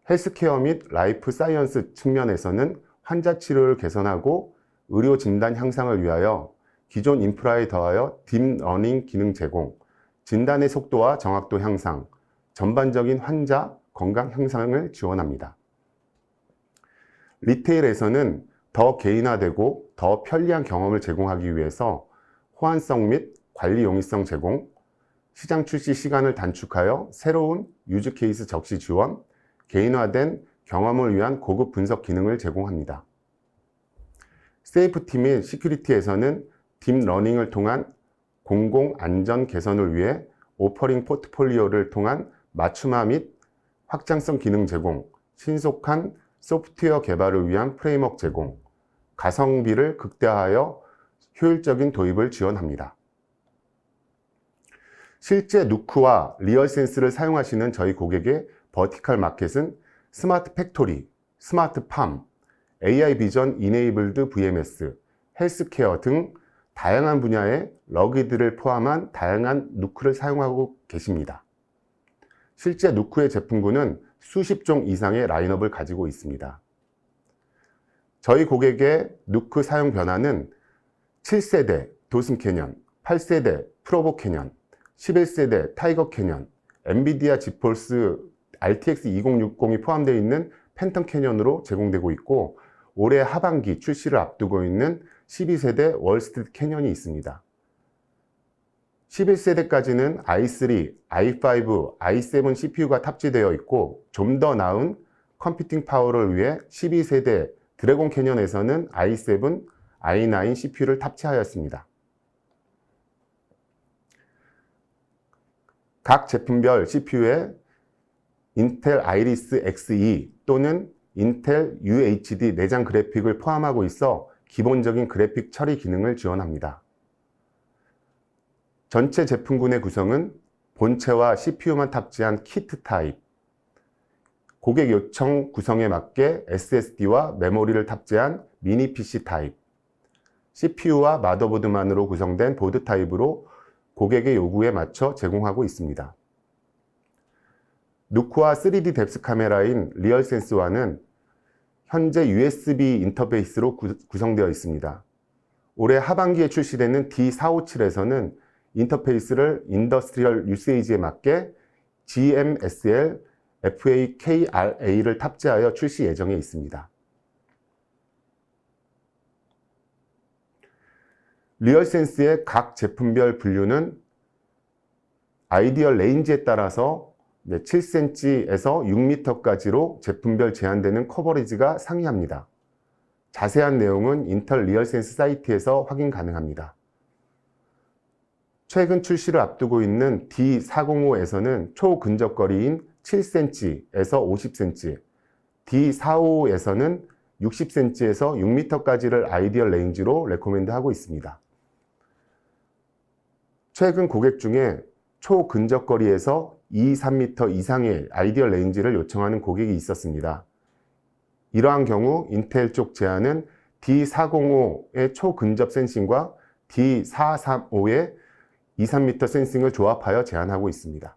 Speaker 6: 헬스케어 및 라이프 사이언스 측면에서는 환자 치료를 개선하고 의료 진단 향상을 위하여 기존 인프라에 더하여 딥러닝 기능 제공, 진단의 속도와 정확도 향상, 전반적인 환자 건강 향상을 지원합니다. 리테일에서는 더 개인화되고 더 편리한 경험을 제공하기 위해서 호환성 및 관리 용이성 제공, 시장 출시 시간을 단축하여 새로운 유즈 케이스 적시 지원, 개인화된 경험을 위한 고급 분석 기능을 제공합니다. 세이프티 및 시큐리티에서는 딥러닝을 통한 공공 안전 개선을 위해 오퍼링 포트폴리오를 통한 맞춤화 및 확장성 기능 제공, 신속한 소프트웨어 개발을 위한 프레임워크 제공, 가성비를 극대화하여 효율적인 도입을 지원합니다. 실제 누크와 리얼센스를 사용하시는 저희 고객의 버티컬 마켓은 스마트 팩토리, 스마트 팜, AI 비전 이네이블드 VMS, 헬스케어 등 다양한 분야의 러기드를 포함한 다양한 누크를 사용하고 계십니다. 실제 누크의 제품군은 수십 종 이상의 라인업을 가지고 있습니다. 저희 고객의 누크 사용 변화는 7세대 도슨 캐년, 8세대 프로보 캐년, 11세대 타이거 캐년, 엔비디아 지포스 RTX 2060이 포함되어 있는 팬텀 캐년으로 제공되고 있고, 올해 하반기 출시를 앞두고 있는 12세대 월스트리트 캐년이 있습니다. 11세대까지는 i3, i5, i7 CPU가 탑재되어 있고 좀 더 나은 컴퓨팅 파워를 위해 12세대 드래곤 캐년에서는 i7, i9 CPU를 탑재하였습니다. 각 제품별 CPU에 인텔 아이리스 Xe 또는 인텔 UHD 내장 그래픽을 포함하고 있어 기본적인 그래픽 처리 기능을 지원합니다. 전체 제품군의 구성은 본체와 CPU만 탑재한 키트 타입, 고객 요청 구성에 맞게 SSD와 메모리를 탑재한 미니 PC 타입, CPU와 마더보드만으로 구성된 보드 타입으로 고객의 요구에 맞춰 제공하고 있습니다. 누크와 3D 뎁스 카메라인 리얼센스와는 현재 USB 인터페이스로 구성되어 있습니다. 올해 하반기에 출시되는 D457에서는 인터페이스를 인더스트리얼 유세이지에 맞게 GMSL FAKRA를 탑재하여 출시 예정에 있습니다. 리얼센스의 각 제품별 분류는 아이디얼 레인지에 따라서 7cm에서 6m까지로 제품별 제한되는 커버리지가 상이합니다. 자세한 내용은 인텔 리얼센스 사이트에서 확인 가능합니다. 최근 출시를 앞두고 있는 D405에서는 초근접거리인 7cm에서 50cm, D455에서는 60cm에서 6m까지를 아이디얼 레인지로 레코멘드하고 있습니다. 최근 고객 중에 초근접거리에서 2-3m 이상의 아이디얼 레인지를 요청하는 고객이 있었습니다. 이러한 경우 인텔 쪽 제안은 D405의 초근접 센싱과 D435의 2-3m 센싱을 조합하여 제안하고 있습니다.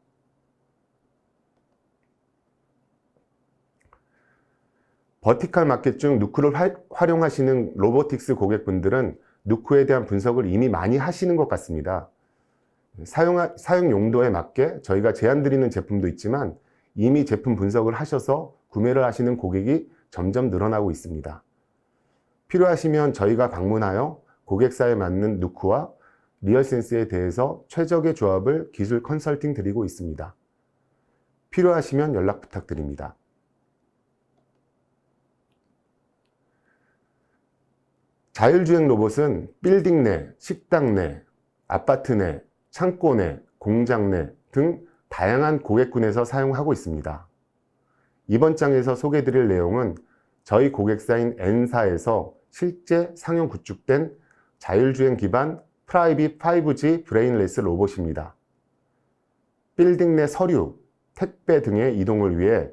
Speaker 6: 버티컬 마켓 중 누크를 활용하시는 로보틱스 고객분들은 누크에 대한 분석을 이미 많이 하시는 것 같습니다. 사용 용도에 맞게 저희가 제안드리는 제품도 있지만 이미 제품 분석을 하셔서 구매를 하시는 고객이 점점 늘어나고 있습니다. 필요하시면 저희가 방문하여 고객사에 맞는 누크와 리얼센스에 대해서 최적의 조합을 기술 컨설팅 드리고 있습니다. 필요하시면 연락 부탁드립니다. 자율주행 로봇은 빌딩 내, 식당 내, 아파트 내, 창고 내, 공장 내 등 다양한 고객군에서 사용하고 있습니다. 이번 장에서 소개해드릴 내용은 저희 고객사인 N사에서 실제 상용 구축된 자율주행 기반 프라이빗 5G 브레인레스 로봇입니다. 빌딩 내 서류, 택배 등의 이동을 위해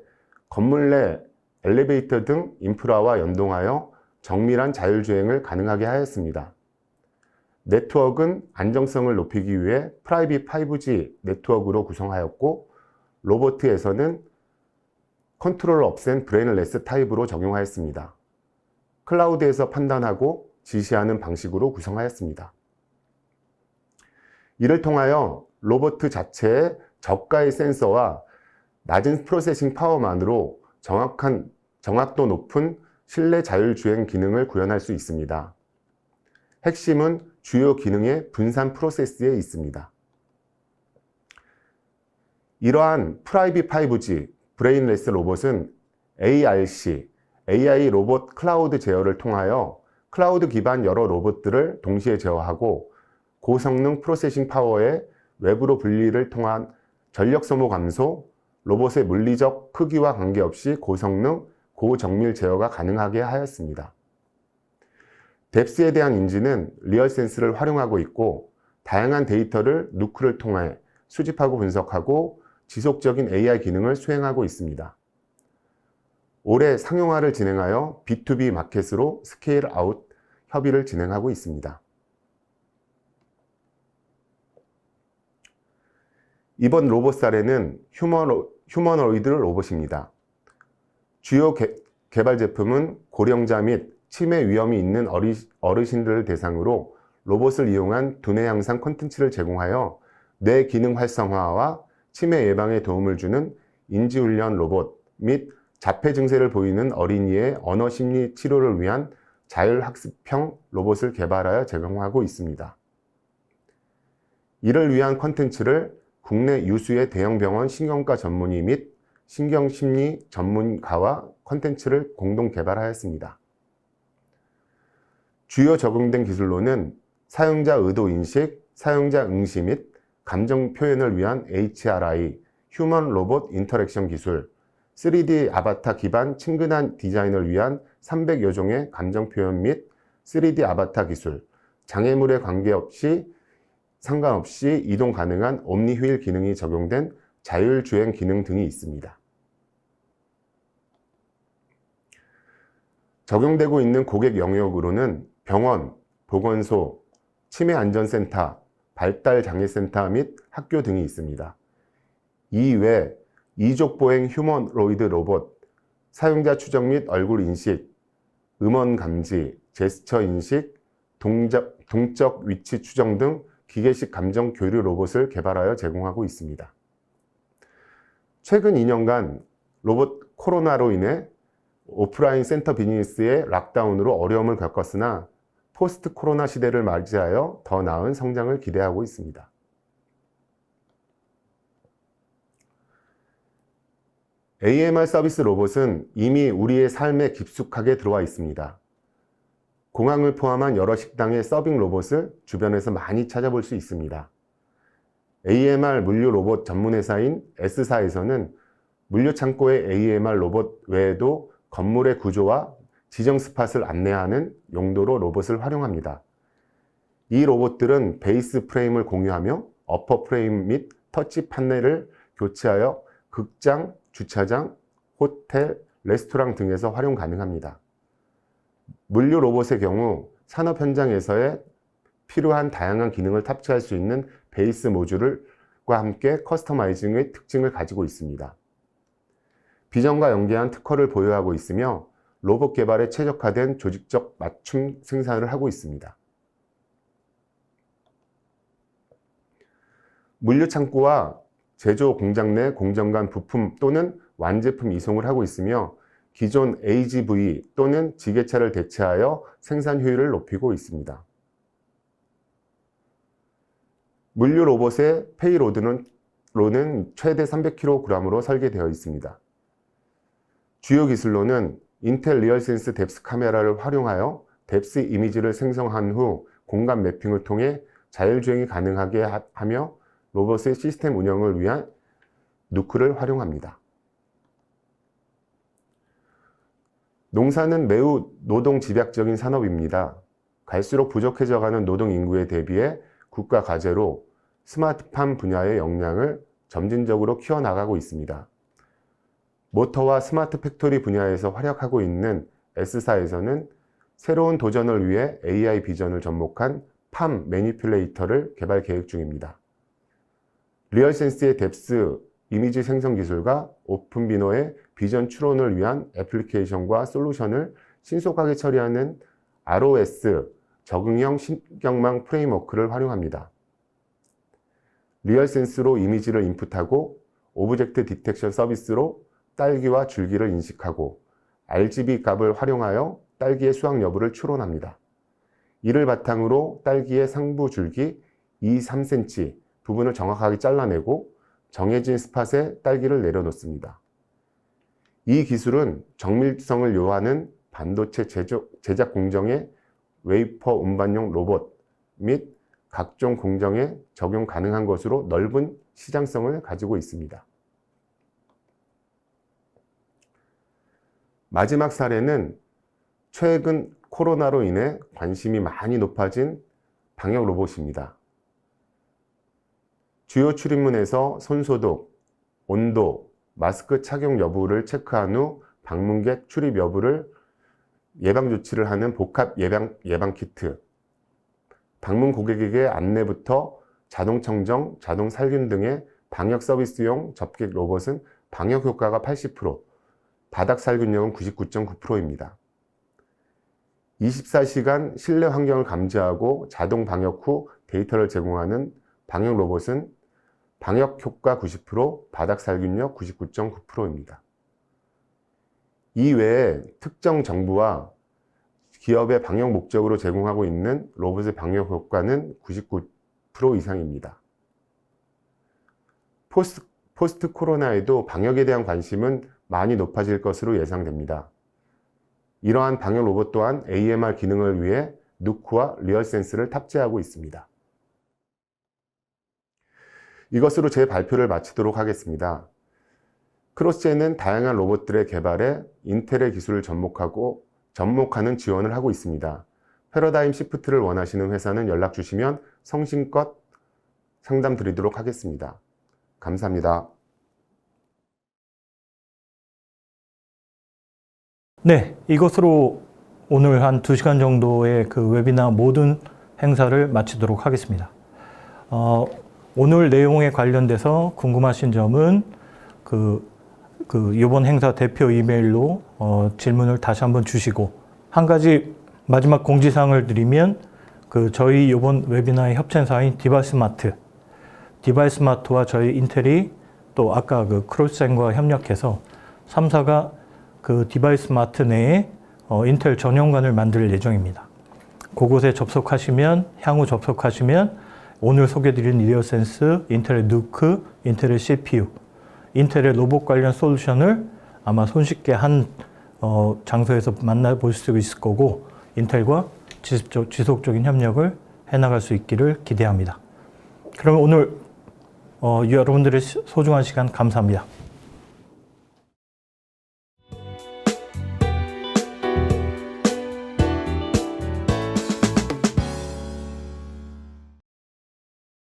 Speaker 6: 건물 내 엘리베이터 등 인프라와 연동하여 정밀한 자율주행을 가능하게 하였습니다. 네트워크는 안정성을 높이기 위해 프라이빗 5G 네트워크로 구성하였고, 로보트에서는 컨트롤 없앤 브레인레스 타입으로 적용하였습니다. 클라우드에서 판단하고 지시하는 방식으로 구성하였습니다. 이를 통하여 로봇 자체의 저가의 센서와 낮은 프로세싱 파워만으로 정확도 높은 실내 자율주행 기능을 구현할 수 있습니다. 핵심은 주요 기능의 분산 프로세스에 있습니다. 이러한 프라이빗 5G 브레인레스 로봇은 ARC, AI 로봇 클라우드 제어를 통하여 클라우드 기반 여러 로봇들을 동시에 제어하고 고성능 프로세싱 파워의 외부로 분리를 통한 전력 소모 감소, 로봇의 물리적 크기와 관계없이 고성능, 고정밀 제어가 가능하게 하였습니다. 뎁스에 대한 인지는 리얼센스를 활용하고 있고, 다양한 데이터를 누크를 통해 수집하고 분석하고 지속적인 AI 기능을 수행하고 있습니다. 올해 상용화를 진행하여 B2B 마켓으로 스케일 아웃 협의를 진행하고 있습니다. 이번 로봇 사례는 휴머노이드 로봇입니다. 주요 개발 제품은 고령자 및 치매 위험이 있는 어르신들을 대상으로 로봇을 이용한 두뇌 향상 콘텐츠를 제공하여 뇌 기능 활성화와 치매 예방에 도움을 주는 인지훈련 로봇 및 자폐 증세를 보이는 어린이의 언어 심리 치료를 위한 자율학습형 로봇을 개발하여 제공하고 있습니다. 이를 위한 콘텐츠를 국내 유수의 대형 병원 신경과 전문의 및 신경심리 전문가와 콘텐츠를 공동 개발하였습니다. 주요 적용된 기술로는 사용자 의도 인식, 사용자 응시 및 감정 표현을 위한 HRI, 휴먼 로봇 인터랙션 기술, 3D 아바타 기반 친근한 디자인을 위한 300여 종의 감정 표현 및 3D 아바타 기술, 장애물에 상관없이 이동 가능한 옴니 휠 기능이 적용된 자율주행 기능 등이 있습니다. 적용되고 있는 고객 영역으로는 병원, 보건소, 치매안전센터, 발달장애센터 및 학교 등이 있습니다. 이외 이족보행 휴머노이드 로봇, 사용자 추적 및 얼굴 인식, 음원 감지, 제스처 인식, 동적 위치 추정 등 기계식 감정 교류 로봇을 개발하여 제공하고 있습니다. 최근 2년간 로봇 코로나로 인해 오프라인 센터 비즈니스의 락다운으로 어려움을 겪었으나 포스트 코로나 시대를 맞이하여 더 나은 성장을 기대하고 있습니다. AMR 서비스 로봇은 이미 우리의 삶에 깊숙하게 들어와 있습니다. 공항을 포함한 여러 식당의 서빙 로봇을 주변에서 많이 찾아볼 수 있습니다. AMR 물류 로봇 전문 회사인 S사에서는 물류 창고의 AMR 로봇 외에도 건물의 구조와 지정 스팟을 안내하는 용도로 로봇을 활용합니다. 이 로봇들은 베이스 프레임을 공유하며 어퍼 프레임 및 터치 판넬을 교체하여 극장, 주차장, 호텔, 레스토랑 등에서 활용 가능합니다. 물류 로봇의 경우 산업 현장에서의 필요한 다양한 기능을 탑재할 수 있는 베이스 모듈과 함께 커스터마이징의 특징을 가지고 있습니다. 비전과 연계한 특허를 보유하고 있으며 로봇 개발에 최적화된 조직적 맞춤 생산을 하고 있습니다. 물류 창고와 제조 공장 내 공정 간 부품 또는 완제품 이송을 하고 있으며 기존 AGV 또는 지게차를 대체하여 생산 효율을 높이고 있습니다. 물류 로봇의 페이로드는 최대 300kg으로 설계되어 있습니다. 주요 기술로는 인텔 리얼센스 뎁스 카메라를 활용하여 뎁스 이미지를 생성한 후 공간 매핑을 통해 자율주행이 가능하게 하며 로봇의 시스템 운영을 위한 누크를 활용합니다. 농사는 매우 노동 집약적인 산업입니다. 갈수록 부족해져가는 노동 인구에 대비해 국가 과제로 스마트팜 분야의 역량을 점진적으로 키워나가고 있습니다. 모터와 스마트 팩토리 분야에서 활약하고 있는 S사에서는 새로운 도전을 위해 AI 비전을 접목한 팜 매니플레이터를 개발 계획 중입니다. 리얼센스의 뎁스 이미지 생성 기술과 오픈비너의 비전 추론을 위한 애플리케이션과 솔루션을 신속하게 처리하는 ROS 적응형 신경망 프레임워크를 활용합니다. 리얼센스로 이미지를 인풋하고 오브젝트 디텍션 서비스로 딸기와 줄기를 인식하고 RGB 값을 활용하여 딸기의 수확 여부를 추론합니다. 이를 바탕으로 딸기의 상부 줄기 2-3cm 부분을 정확하게 잘라내고 정해진 스팟에 딸기를 내려놓습니다. 이 기술은 정밀성을 요하는 반도체 제작 공정의 웨이퍼 운반용 로봇 및 각종 공정에 적용 가능한 것으로 넓은 시장성을 가지고 있습니다. 마지막 사례는 최근 코로나로 인해 관심이 많이 높아진 방역 로봇입니다. 주요 출입문에서 손소독, 온도, 마스크 착용 여부를 체크한 후 방문객 출입 여부를 예방 조치를 하는 복합 예방 키트, 방문 고객에게 안내부터 자동 청정, 자동 살균 등의 방역 서비스용 접객 로봇은 방역 효과가 80%, 바닥 살균력은 99.9%입니다. 24시간 실내 환경을 감지하고 자동 방역 후 데이터를 제공하는 방역 로봇은 방역 효과 90%, 바닥 살균력 99.9%입니다. 이외에 특정 정부와 기업의 방역 목적으로 제공하고 있는 로봇의 방역 효과는 99% 이상입니다. 포스트 코로나에도 방역에 대한 관심은 많이 높아질 것으로 예상됩니다. 이러한 방역 로봇 또한 AMR 기능을 위해 누크와 리얼센스를 탑재하고 있습니다. 이것으로 제 발표를 마치도록 하겠습니다. 크로스젠은 다양한 로봇들의 개발에 인텔의 기술을 접목하는 지원을 하고 있습니다. 패러다임 시프트를 원하시는 회사는 연락 주시면 성심껏 상담 드리도록 하겠습니다. 감사합니다.
Speaker 4: 네, 이것으로 오늘 한 2시간 정도의 그 웨비나 모든 행사를 마치도록 하겠습니다. 오늘 내용에 관련돼서 궁금하신 점은 이번 행사 대표 이메일로 질문을 다시 한번 주시고, 한 가지 마지막 공지사항을 드리면 저희 이번 웨비나의 협찬사인 디바이스마트와 저희 인텔이 또 아까 크로스젠과 협력해서 3사가 디바이스마트 내에 인텔 전용관을 만들 예정입니다. 그곳에 향후 접속하시면 오늘 소개드린 리얼센스, 인텔의 누크, 인텔의 CPU, 인텔의 로봇 관련 솔루션을 아마 손쉽게 한 장소에서 만나볼 수 있을 거고, 인텔과 지속적인 협력을 해나갈 수 있기를 기대합니다. 그럼 오늘 여러분들의 소중한 시간 감사합니다.